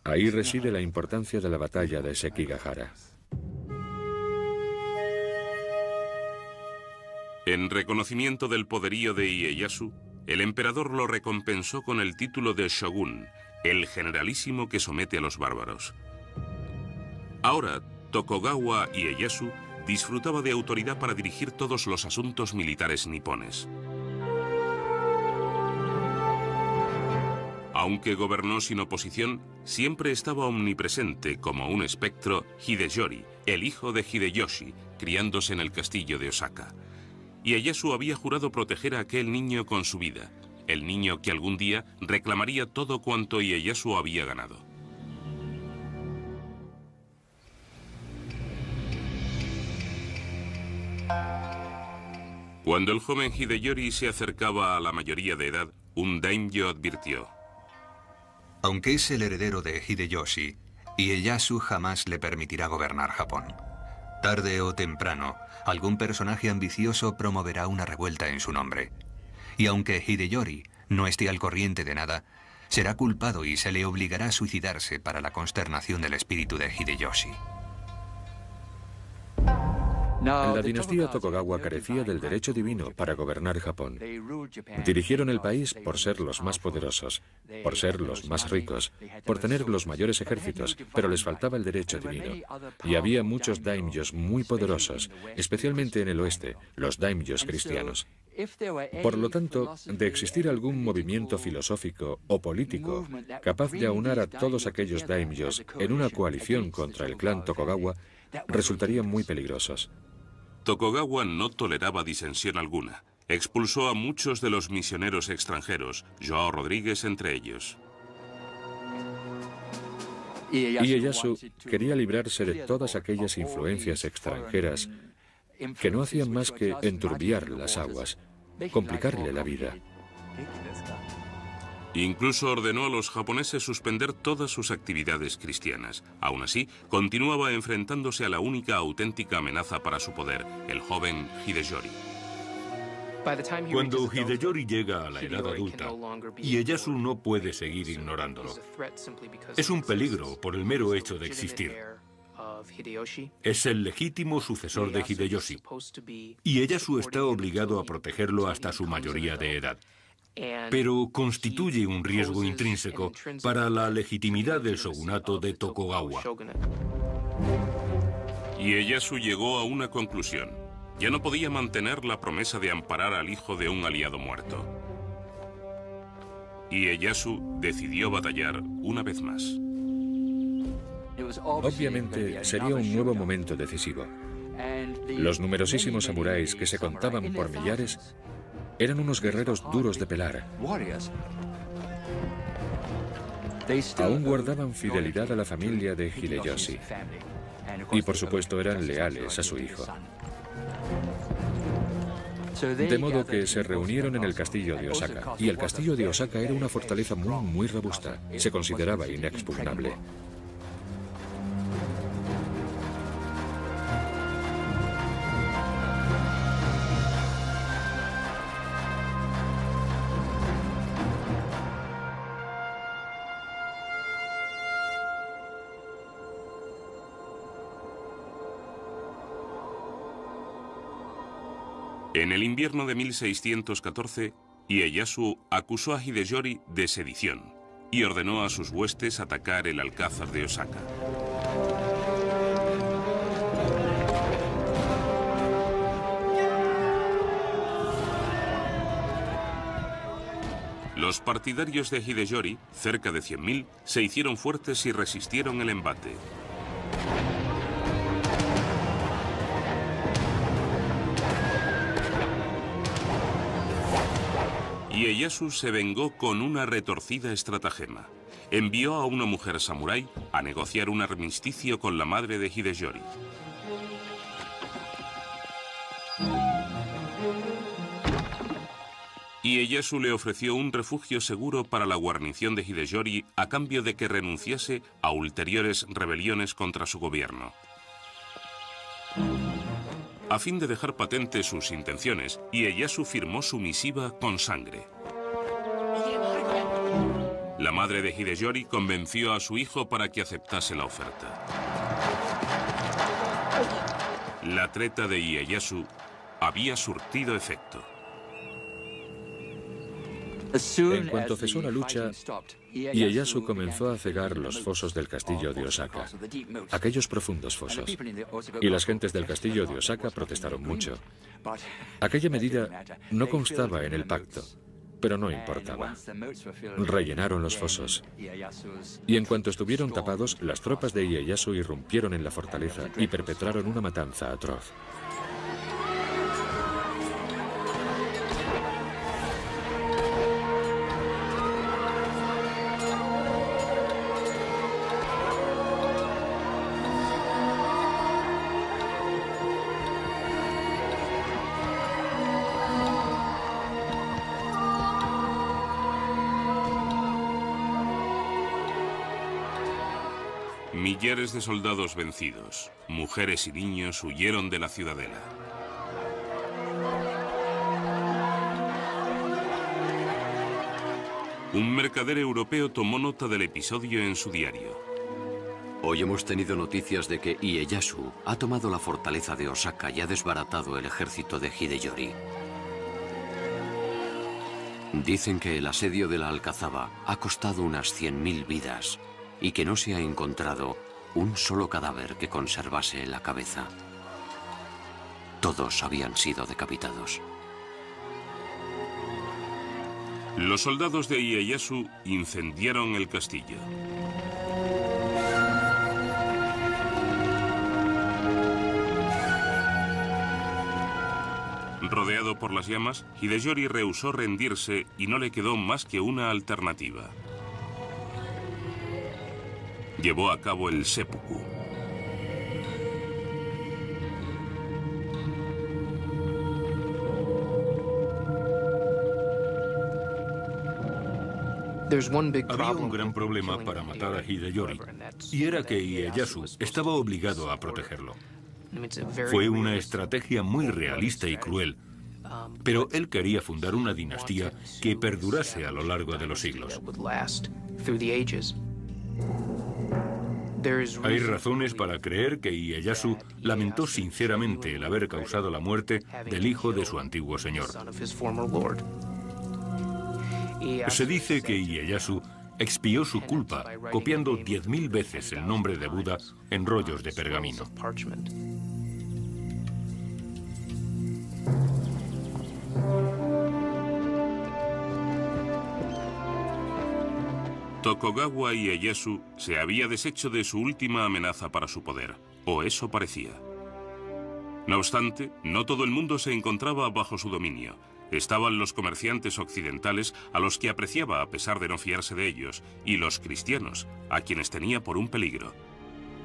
Ahí reside la importancia de la batalla de Sekigahara. En reconocimiento del poderío de Ieyasu, el emperador lo recompensó con el título de Shogun, el generalísimo que somete a los bárbaros. Ahora, Tokugawa Ieyasu disfrutaba de autoridad para dirigir todos los asuntos militares nipones. Aunque gobernó sin oposición, siempre estaba omnipresente como un espectro Hideyori, el hijo de Hideyoshi, criándose en el castillo de Osaka. Ieyasu había jurado proteger a aquel niño con su vida, el niño que algún día reclamaría todo cuanto Ieyasu había ganado. Cuando el joven Hideyori se acercaba a la mayoría de edad, un daimyo advirtió: aunque es el heredero de Hideyoshi, Ieyasu jamás le permitirá gobernar Japón. Tarde o temprano, algún personaje ambicioso promoverá una revuelta en su nombre. Y aunque Hideyori no esté al corriente de nada, será culpado y se le obligará a suicidarse para la consternación del espíritu de Hideyoshi. La dinastía Tokugawa carecía del derecho divino para gobernar Japón. Dirigieron el país por ser los más poderosos, por ser los más ricos, por tener los mayores ejércitos, pero les faltaba el derecho divino. Y había muchos daimyos muy poderosos, especialmente en el oeste, los daimyos cristianos. Por lo tanto, de existir algún movimiento filosófico o político capaz de aunar a todos aquellos daimyos en una coalición contra el clan Tokugawa, resultarían muy peligrosos. Tokugawa no toleraba disensión alguna. Expulsó a muchos de los misioneros extranjeros, João Rodríguez entre ellos. Ieyasu quería librarse de todas aquellas influencias extranjeras que no hacían más que enturbiar las aguas, complicarle la vida. Incluso ordenó a los japoneses suspender todas sus actividades cristianas. Aún así, continuaba enfrentándose a la única auténtica amenaza para su poder, el joven Hideyori. Cuando Hideyori llega a la edad adulta, Ieyasu no puede seguir ignorándolo. Es un peligro por el mero hecho de existir. Es el legítimo sucesor de Hideyoshi. Ieyasu está obligado a protegerlo hasta su mayoría de edad. Pero constituye un riesgo intrínseco para la legitimidad del shogunato de Tokugawa. Ieyasu llegó a una conclusión. Ya no podía mantener la promesa de amparar al hijo de un aliado muerto. Ieyasu decidió batallar una vez más. Obviamente sería un nuevo momento decisivo. Los numerosísimos samuráis que se contaban por millares eran unos guerreros duros de pelar. Aún guardaban fidelidad a la familia de Hideyoshi. Y por supuesto eran leales a su hijo. De modo que se reunieron en el castillo de Osaka. Y el castillo de Osaka era una fortaleza muy robusta. Se consideraba inexpugnable. En el invierno de 1614, Ieyasu acusó a Hideyori de sedición y ordenó a sus huestes atacar el alcázar de Osaka. Los partidarios de Hideyori, cerca de 100.000, se hicieron fuertes y resistieron el embate. Ieyasu se vengó con una retorcida estratagema. Envió a una mujer samurái a negociar un armisticio con la madre de Hideyori. Ieyasu le ofreció un refugio seguro para la guarnición de Hideyori a cambio de que renunciase a ulteriores rebeliones contra su gobierno. A fin de dejar patentes sus intenciones, Ieyasu firmó su misiva con sangre. La madre de Hideyori convenció a su hijo para que aceptase la oferta. La treta de Ieyasu había surtido efecto. En cuanto cesó la lucha, Ieyasu comenzó a cegar los fosos del castillo de Osaka, aquellos profundos fosos, y las gentes del castillo de Osaka protestaron mucho. Aquella medida no constaba en el pacto, pero no importaba. Rellenaron los fosos, y en cuanto estuvieron tapados, las tropas de Ieyasu irrumpieron en la fortaleza y perpetraron una matanza atroz. Millares de soldados vencidos, mujeres y niños huyeron de la ciudadela. Un mercader europeo tomó nota del episodio en su diario. Hoy hemos tenido noticias de que Ieyasu ha tomado la fortaleza de Osaka y ha desbaratado el ejército de Hideyori. Dicen que el asedio de la Alcazaba ha costado unas 100.000 vidas y que no se ha encontrado un solo cadáver que conservase la cabeza. Todos habían sido decapitados. Los soldados de Ieyasu incendiaron el castillo. Rodeado por las llamas, Hideyori rehusó rendirse y no le quedó más que una alternativa. Llevó a cabo el seppuku. Había un gran problema para matar a Hideyori, y era que Ieyasu estaba obligado a protegerlo. Fue una estrategia muy realista y cruel, pero él quería fundar una dinastía que perdurase a lo largo de los siglos. Hay razones para creer que Ieyasu lamentó sinceramente el haber causado la muerte del hijo de su antiguo señor. Se dice que Ieyasu expió su culpa copiando 10.000 veces el nombre de Buda en rollos de pergamino. Tokugawa Ieyasu se había deshecho de su última amenaza para su poder, o eso parecía. No obstante, no todo el mundo se encontraba bajo su dominio. Estaban los comerciantes occidentales, a los que apreciaba a pesar de no fiarse de ellos, y los cristianos, a quienes tenía por un peligro.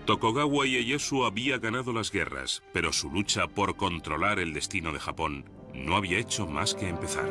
Tokugawa Ieyasu había ganado las guerras, pero su lucha por controlar el destino de Japón no había hecho más que empezar.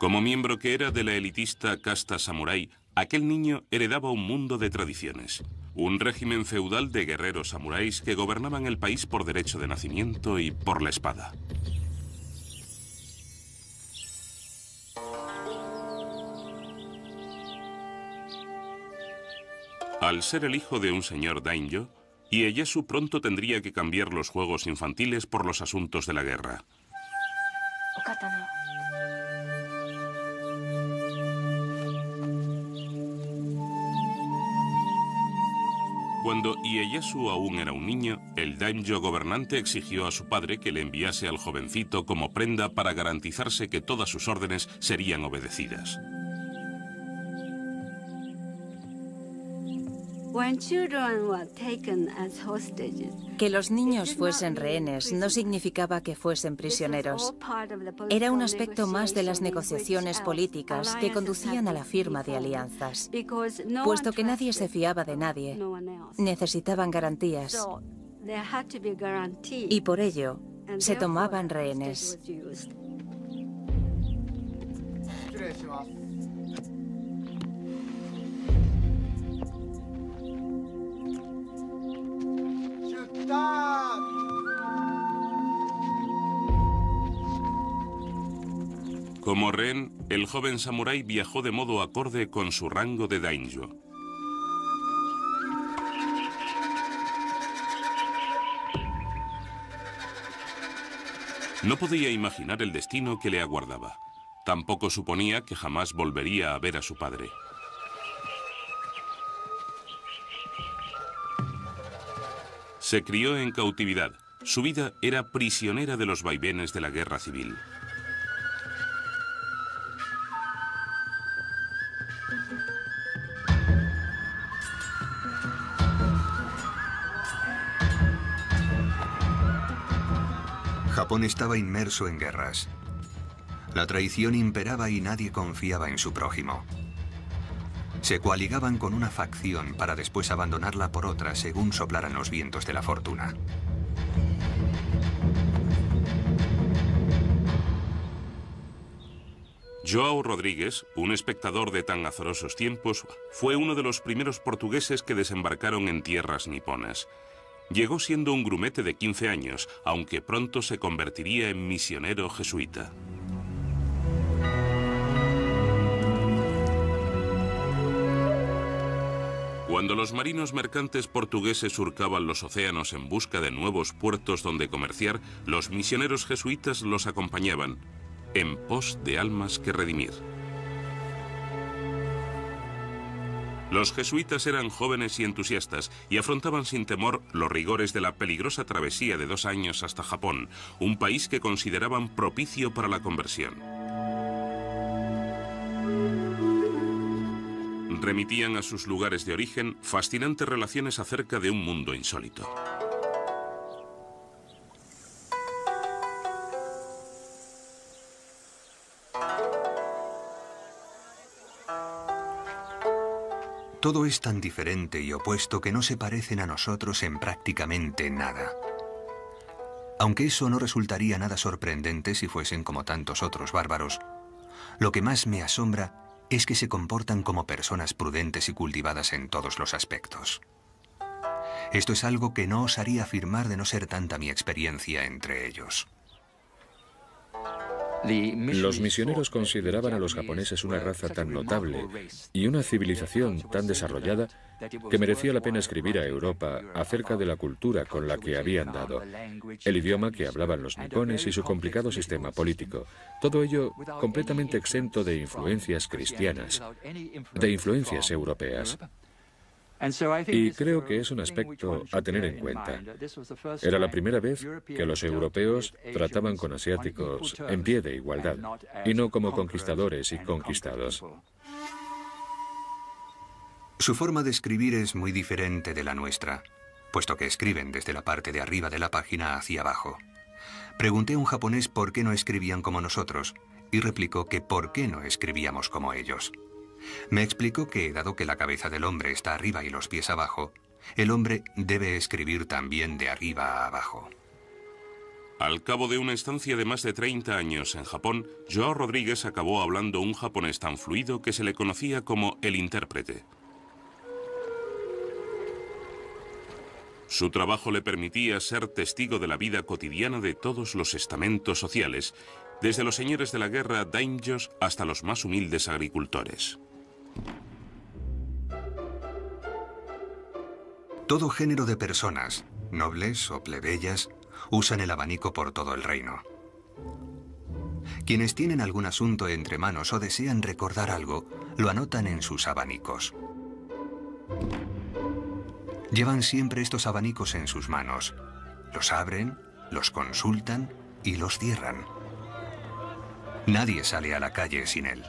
Como miembro que era de la elitista casta samurái, aquel niño heredaba un mundo de tradiciones. Un régimen feudal de guerreros samuráis que gobernaban el país por derecho de nacimiento y por la espada. Al ser el hijo de un señor daimyo, Ieyasu pronto tendría que cambiar los juegos infantiles por los asuntos de la guerra. Cuando Ieyasu aún era un niño, el daimyo gobernante exigió a su padre que le enviase al jovencito como prenda para garantizarse que todas sus órdenes serían obedecidas. Que los niños fuesen rehenes no significaba que fuesen prisioneros. Era un aspecto más de las negociaciones políticas que conducían a la firma de alianzas. Puesto que nadie se fiaba de nadie, necesitaban garantías. Y por ello, se tomaban rehenes. Como rehén, el joven samurái viajó de modo acorde con su rango de daimyo. No podía imaginar el destino que le aguardaba. Tampoco suponía que jamás volvería a ver a su padre. Se crió en cautividad. Su vida era prisionera de los vaivenes de la guerra civil. Japón estaba inmerso en guerras. La traición imperaba y nadie confiaba en su prójimo. Se coaligaban con una facción para después abandonarla por otra según soplaran los vientos de la fortuna. João Rodrigues, un espectador de tan azarosos tiempos, fue uno de los primeros portugueses que desembarcaron en tierras niponas. Llegó siendo un grumete de 15 años, aunque pronto se convertiría en misionero jesuita. Cuando los marinos mercantes portugueses surcaban los océanos en busca de nuevos puertos donde comerciar, los misioneros jesuitas los acompañaban, en pos de almas que redimir. Los jesuitas eran jóvenes y entusiastas y afrontaban sin temor los rigores de la peligrosa travesía de 2 años hasta Japón, un país que consideraban propicio para la conversión. Remitían a sus lugares de origen fascinantes relaciones acerca de un mundo insólito. Todo es tan diferente y opuesto que no se parecen a nosotros en prácticamente nada. Aunque eso no resultaría nada sorprendente si fuesen como tantos otros bárbaros, lo que más me asombra es que se comportan como personas prudentes y cultivadas en todos los aspectos. Esto es algo que no osaría afirmar de no ser tanta mi experiencia entre ellos. Los misioneros consideraban a los japoneses una raza tan notable y una civilización tan desarrollada que merecía la pena escribir a Europa acerca de la cultura con la que habían dado, el idioma que hablaban los nipones y su complicado sistema político. Todo ello completamente exento de influencias cristianas, de influencias europeas. Y creo que es un aspecto a tener en cuenta. Era la primera vez que los europeos trataban con asiáticos en pie de igualdad, y no como conquistadores y conquistados. Su forma de escribir es muy diferente de la nuestra, puesto que escriben desde la parte de arriba de la página hacia abajo. Pregunté a un japonés por qué no escribían como nosotros, y replicó que por qué no escribíamos como ellos. Me explicó que, dado que la cabeza del hombre está arriba y los pies abajo, el hombre debe escribir también de arriba a abajo. Al cabo de una estancia de más de 30 años en Japón, João Rodrigues acabó hablando un japonés tan fluido que se le conocía como el intérprete. Su trabajo le permitía ser testigo de la vida cotidiana de todos los estamentos sociales, desde los señores de la guerra daimyos hasta los más humildes agricultores. Todo género de personas, nobles o plebeyas, usan el abanico por todo el reino. Quienes tienen algún asunto entre manos o desean recordar algo, lo anotan en sus abanicos. Llevan siempre estos abanicos en sus manos. Los abren, los consultan y los cierran. Nadie sale a la calle sin él.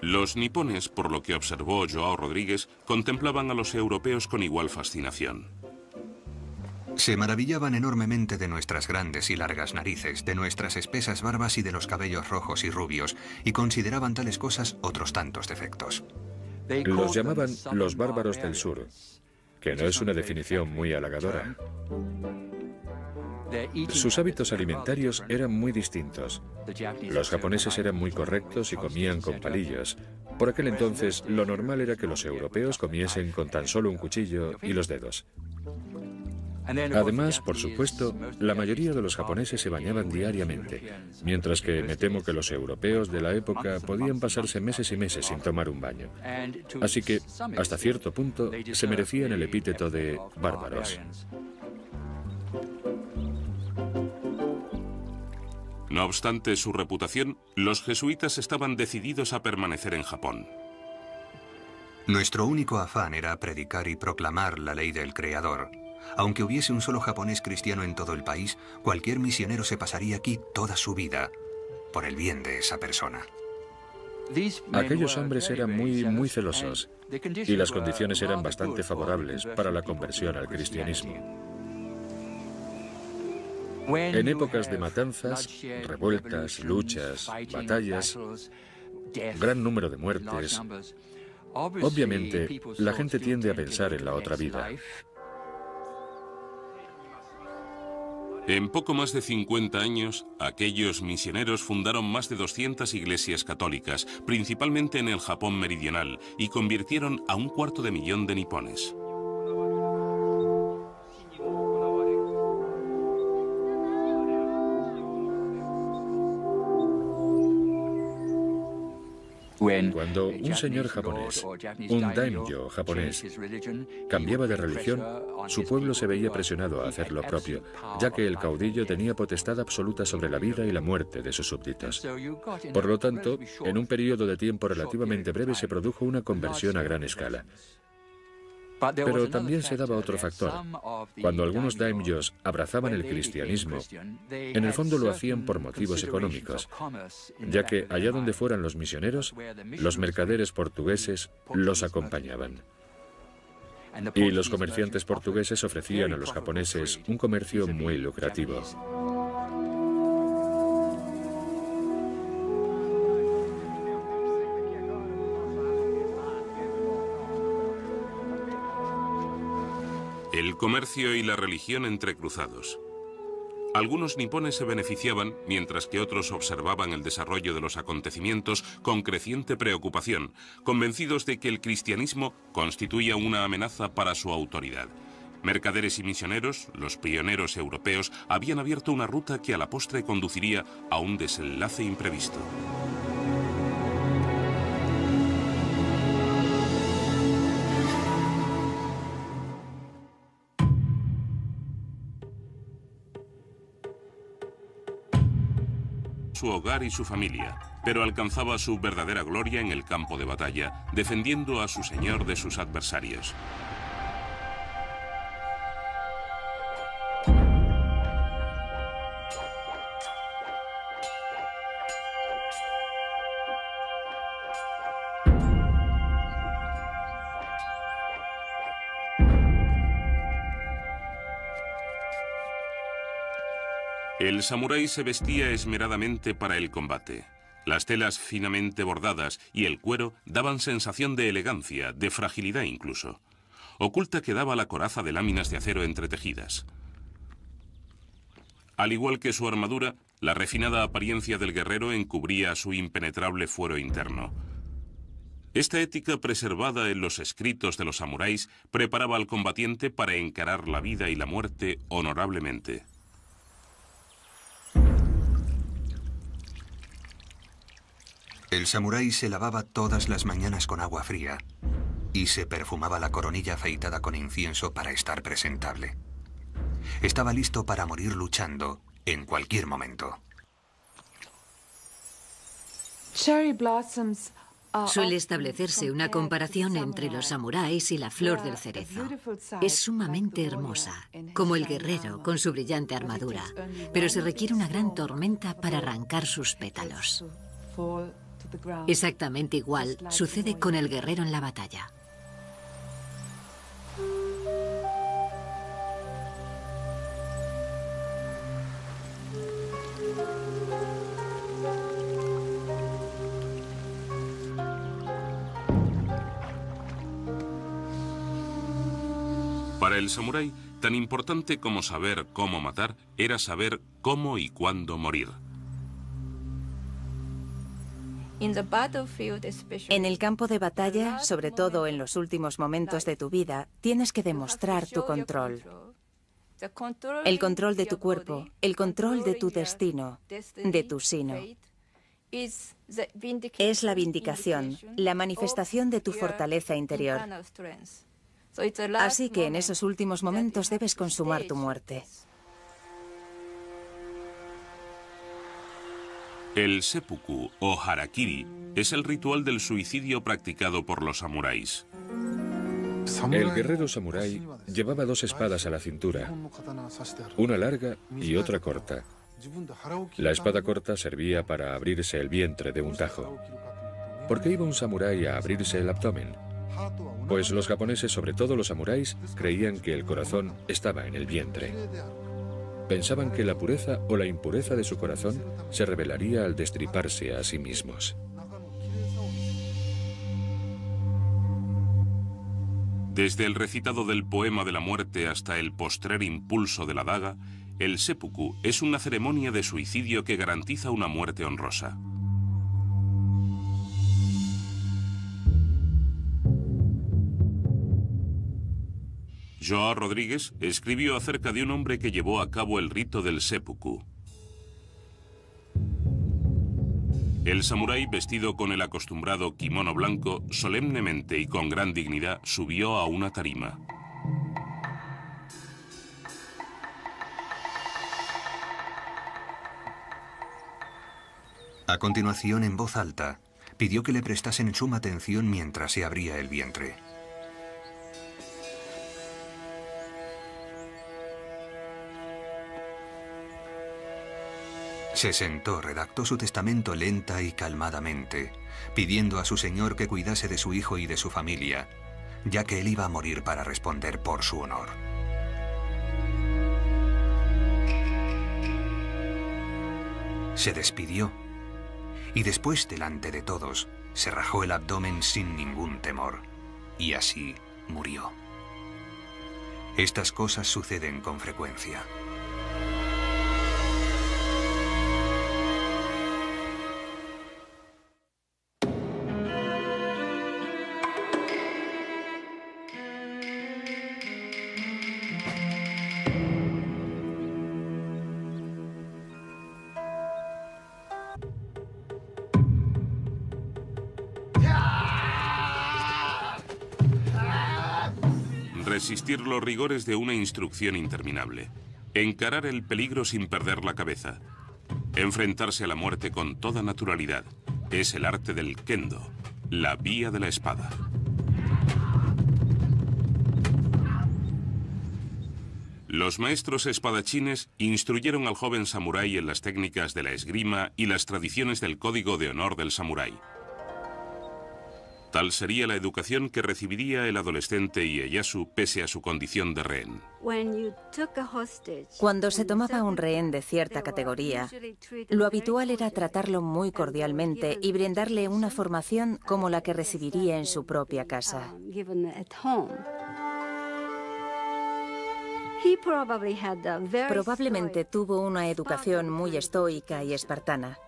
Los nipones, por lo que observó João Rodrigues, contemplaban a los europeos con igual fascinación. Se maravillaban enormemente de nuestras grandes y largas narices, de nuestras espesas barbas y de los cabellos rojos y rubios, y consideraban tales cosas otros tantos defectos. Los llamaban los bárbaros del sur, que no es una definición muy halagadora. Sus hábitos alimentarios eran muy distintos. Los japoneses eran muy correctos y comían con palillos. Por aquel entonces, lo normal era que los europeos comiesen con tan solo un cuchillo y los dedos. Además, por supuesto, la mayoría de los japoneses se bañaban diariamente, mientras que me temo que los europeos de la época podían pasarse meses y meses sin tomar un baño. Así que, hasta cierto punto, se merecían el epíteto de bárbaros. No obstante su reputación, los jesuitas estaban decididos a permanecer en Japón. Nuestro único afán era predicar y proclamar la ley del Creador. Aunque hubiese un solo japonés cristiano en todo el país, cualquier misionero se pasaría aquí toda su vida por el bien de esa persona. Aquellos hombres eran muy celosos y las condiciones eran bastante favorables para la conversión al cristianismo. En épocas de matanzas, revueltas, luchas, batallas, gran número de muertes, obviamente la gente tiende a pensar en la otra vida. En poco más de 50 años, aquellos misioneros fundaron más de 200 iglesias católicas, principalmente en el Japón meridional, y convirtieron a 250.000 de nipones. Cuando un señor japonés, un daimyo japonés, cambiaba de religión, su pueblo se veía presionado a hacer lo propio, ya que el caudillo tenía potestad absoluta sobre la vida y la muerte de sus súbditos. Por lo tanto, en un periodo de tiempo relativamente breve se produjo una conversión a gran escala. Pero también se daba otro factor. Cuando algunos daimyos abrazaban el cristianismo, en el fondo lo hacían por motivos económicos, ya que allá donde fueran los misioneros, los mercaderes portugueses los acompañaban. Y los comerciantes portugueses ofrecían a los japoneses un comercio muy lucrativo. El comercio y la religión entrecruzados. Algunos nipones se beneficiaban, mientras que otros observaban el desarrollo de los acontecimientos con creciente preocupación, convencidos de que el cristianismo constituía una amenaza para su autoridad. Mercaderes y misioneros, los pioneros europeos, habían abierto una ruta que a la postre conduciría a un desenlace imprevisto. Su hogar y su familia, pero alcanzaba su verdadera gloria en el campo de batalla, defendiendo a su señor de sus adversarios. El samurái se vestía esmeradamente para el combate. Las telas finamente bordadas y el cuero daban sensación de elegancia, de fragilidad incluso. Oculta quedaba la coraza de láminas de acero entretejidas. Al igual que su armadura, la refinada apariencia del guerrero encubría su impenetrable fuero interno. Esta ética preservada en los escritos de los samuráis preparaba al combatiente para encarar la vida y la muerte honorablemente. El samurái se lavaba todas las mañanas con agua fría y se perfumaba la coronilla afeitada con incienso para estar presentable. Estaba listo para morir luchando en cualquier momento. Suele establecerse una comparación entre los samuráis y la flor del cerezo. Es sumamente hermosa, como el guerrero con su brillante armadura, pero se requiere una gran tormenta para arrancar sus pétalos. Exactamente igual sucede con el guerrero en la batalla. Para el samurái, tan importante como saber cómo matar, era saber cómo y cuándo morir. En el campo de batalla, sobre todo en los últimos momentos de tu vida, tienes que demostrar tu control. El control de tu cuerpo, el control de tu destino, de tu sino. Es la vindicación, la manifestación de tu fortaleza interior. Así que en esos últimos momentos debes consumar tu muerte. El seppuku o harakiri es el ritual del suicidio practicado por los samuráis. El guerrero samurái llevaba dos espadas a la cintura, una larga y otra corta. La espada corta servía para abrirse el vientre de un tajo. ¿Por qué iba un samurái a abrirse el abdomen? Pues los japoneses, sobre todo los samuráis, creían que el corazón estaba en el vientre. Pensaban que la pureza o la impureza de su corazón se revelaría al destriparse a sí mismos. Desde el recitado del poema de la muerte hasta el postrer impulso de la daga, el seppuku es una ceremonia de suicidio que garantiza una muerte honrosa. João Rodrigues escribió acerca de un hombre que llevó a cabo el rito del seppuku. El samurái, vestido con el acostumbrado kimono blanco, solemnemente y con gran dignidad subió a una tarima. A continuación, en voz alta, pidió que le prestasen suma atención mientras se abría el vientre. Se sentó, redactó su testamento lenta y calmadamente, pidiendo a su señor que cuidase de su hijo y de su familia, ya que él iba a morir para responder por su honor. Se despidió y después, delante de todos, se rajó el abdomen sin ningún temor y así murió. Estas cosas suceden con frecuencia. Resistir los rigores de una instrucción interminable. Encarar el peligro sin perder la cabeza. Enfrentarse a la muerte con toda naturalidad. Es el arte del kendo, la vía de la espada. Los maestros espadachines instruyeron al joven samurái en las técnicas de la esgrima y las tradiciones del código de honor del samurái. Tal sería la educación que recibiría el adolescente Ieyasu pese a su condición de rehén. Cuando se tomaba un rehén de cierta categoría, lo habitual era tratarlo muy cordialmente y brindarle una formación como la que recibiría en su propia casa. Probablemente tuvo una educación muy estoica y espartana,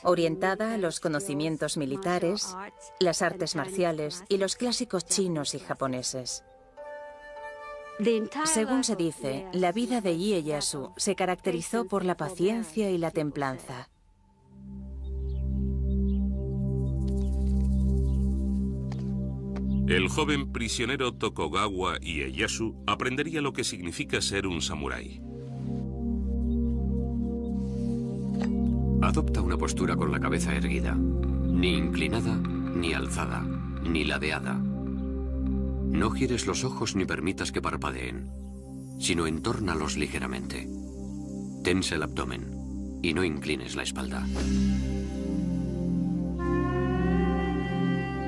orientada a los conocimientos militares, las artes marciales y los clásicos chinos y japoneses. Según se dice, la vida de Ieyasu se caracterizó por la paciencia y la templanza. El joven prisionero Tokugawa Ieyasu aprendería lo que significa ser un samurái. Adopta una postura con la cabeza erguida, ni inclinada ni alzada, ni ladeada. No gires los ojos ni permitas que parpadeen, sino entórnalos ligeramente. Tensa el abdomen y no inclines la espalda.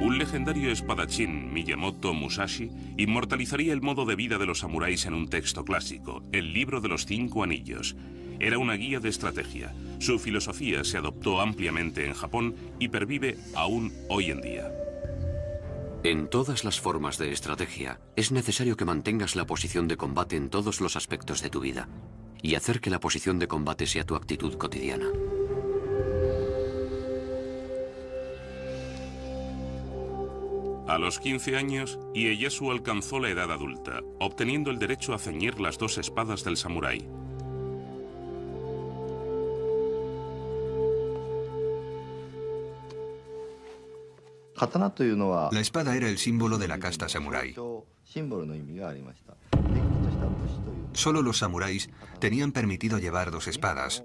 Un legendario espadachín, Miyamoto Musashi, inmortalizaría el modo de vida de los samuráis en un texto clásico, el Libro de los 5 Anillos. Era una guía de estrategia. Su filosofía se adoptó ampliamente en Japón y pervive aún hoy en día. En todas las formas de estrategia, es necesario que mantengas la posición de combate en todos los aspectos de tu vida y hacer que la posición de combate sea tu actitud cotidiana. A los 15 años, Ieyasu alcanzó la edad adulta, obteniendo el derecho a ceñir las 2 espadas del samurái. La espada era el símbolo de la casta samurái. Solo los samuráis tenían permitido llevar 2 espadas,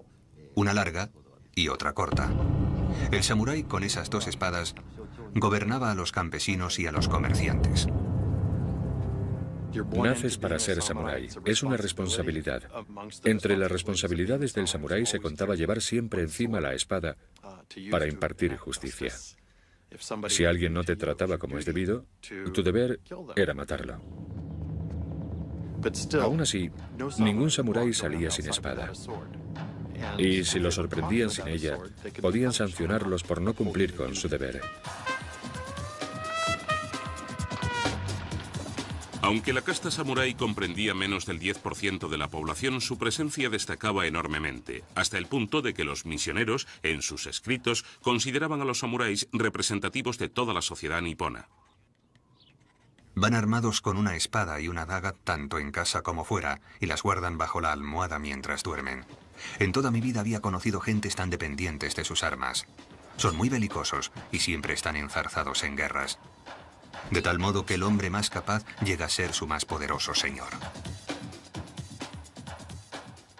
una larga y otra corta. El samurái con esas 2 espadas gobernaba a los campesinos y a los comerciantes. Naces para ser samurái. Es una responsabilidad. Entre las responsabilidades del samurái se contaba llevar siempre encima la espada para impartir justicia. Si alguien no te trataba como es debido, tu deber era matarlo. Aún así, ningún samurái salía sin espada. Y si lo sorprendían sin ella, podían sancionarlos por no cumplir con su deber. Aunque la casta samurái comprendía menos del 10% de la población, su presencia destacaba enormemente, hasta el punto de que los misioneros, en sus escritos, consideraban a los samuráis representativos de toda la sociedad nipona. Van armados con una espada y una daga tanto en casa como fuera, y las guardan bajo la almohada mientras duermen. En toda mi vida había conocido gentes tan dependientes de sus armas. Son muy belicosos y siempre están enzarzados en guerras. De tal modo que el hombre más capaz llega a ser su más poderoso señor.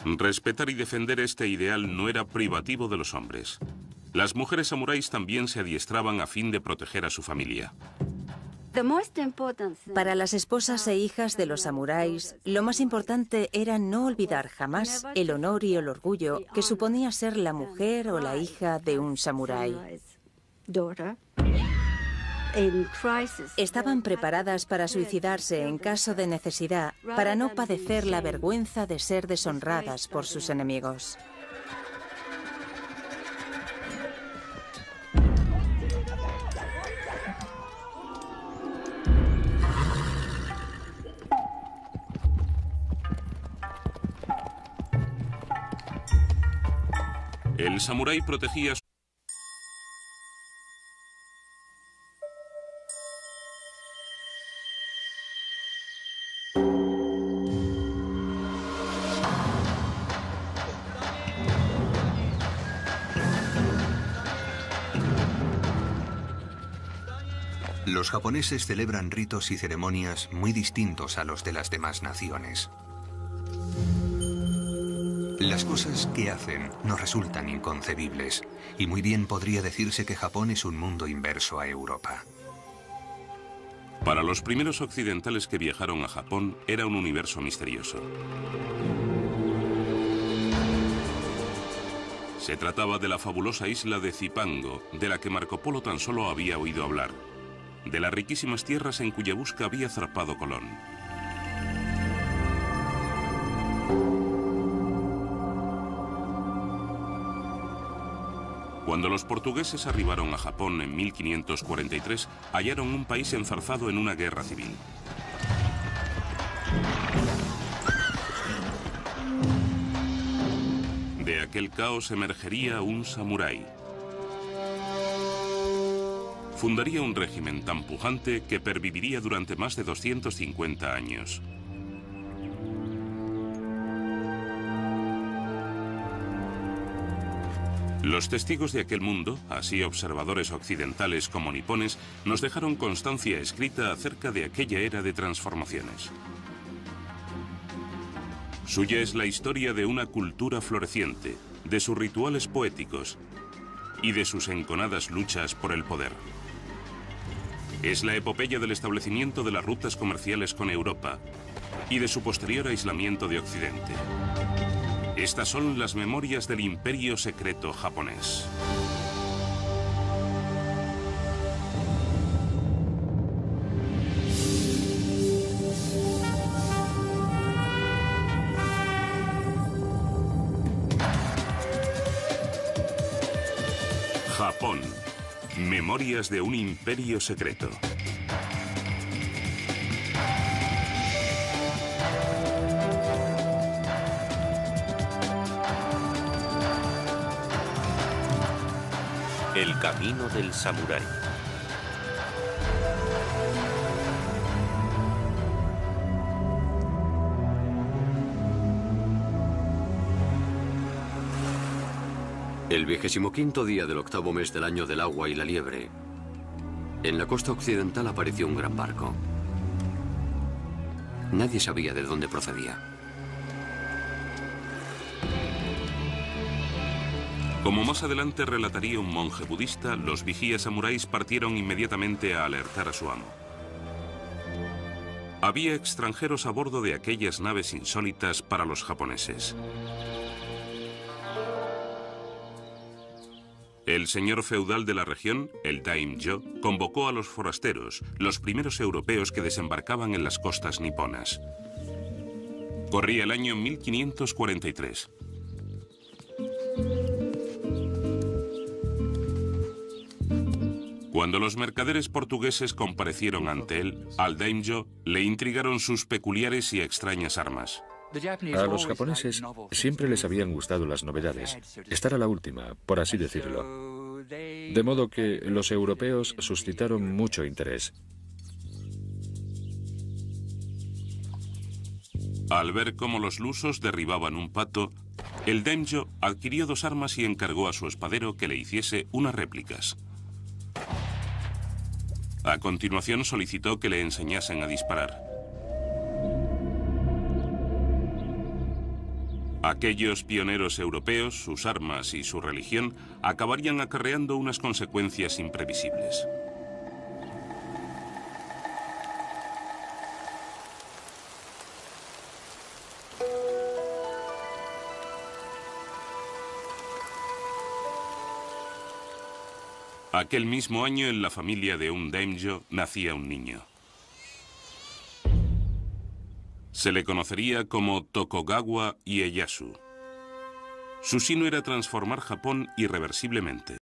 Respetar y defender este ideal no era privativo de los hombres. Las mujeres samuráis también se adiestraban a fin de proteger a su familia. Para las esposas e hijas de los samuráis, lo más importante era no olvidar jamás el honor y el orgullo que suponía ser la mujer o la hija de un samurái. Estaban preparadas para suicidarse en caso de necesidad, para no padecer la vergüenza de ser deshonradas por sus enemigos. El samurái protegía su... Los japoneses celebran ritos y ceremonias muy distintos a los de las demás naciones. Las cosas que hacen nos resultan inconcebibles, y muy bien podría decirse que Japón es un mundo inverso a Europa. Para los primeros occidentales que viajaron a Japón, era un universo misterioso. Se trataba de la fabulosa isla de Zipango, de la que Marco Polo tan solo había oído hablar. de las riquísimas tierras en cuya busca había zarpado Colón. Cuando los portugueses arribaron a Japón en 1543, hallaron un país enzarzado en una guerra civil. De aquel caos emergería un samurái. Fundaría un régimen tan pujante que perviviría durante más de 250 años. Los testigos de aquel mundo, así observadores occidentales como nipones, nos dejaron constancia escrita acerca de aquella era de transformaciones. Suya es la historia de una cultura floreciente, de sus rituales poéticos y de sus enconadas luchas por el poder. Es la epopeya del establecimiento de las rutas comerciales con Europa y de su posterior aislamiento de Occidente. Estas son las memorias del imperio secreto japonés. Japón. Memorias de un imperio secreto. El camino del samurái. El 25º día del 8º mes del año del agua y la liebre, en la costa occidental apareció un gran barco. Nadie sabía de dónde procedía. Como más adelante relataría un monje budista, los vigías samuráis partieron inmediatamente a alertar a su amo. Había extranjeros a bordo de aquellas naves insólitas para los japoneses. El señor feudal de la región, el daimyo, convocó a los forasteros, los primeros europeos que desembarcaban en las costas niponas. Corría el año 1543. Cuando los mercaderes portugueses comparecieron ante él, al daimyo le intrigaron sus peculiares y extrañas armas. A los japoneses siempre les habían gustado las novedades, estar a la última, por así decirlo. De modo que los europeos suscitaron mucho interés. Al ver cómo los lusos derribaban un pato, el daimyo adquirió 2 armas y encargó a su espadero que le hiciese unas réplicas. A continuación solicitó que le enseñasen a disparar. Aquellos pioneros europeos, sus armas y su religión acabarían acarreando unas consecuencias imprevisibles. Aquel mismo año, en la familia de un daimyo, nacía un niño. Se le conocería como Tokugawa Ieyasu. Su sino era transformar Japón irreversiblemente.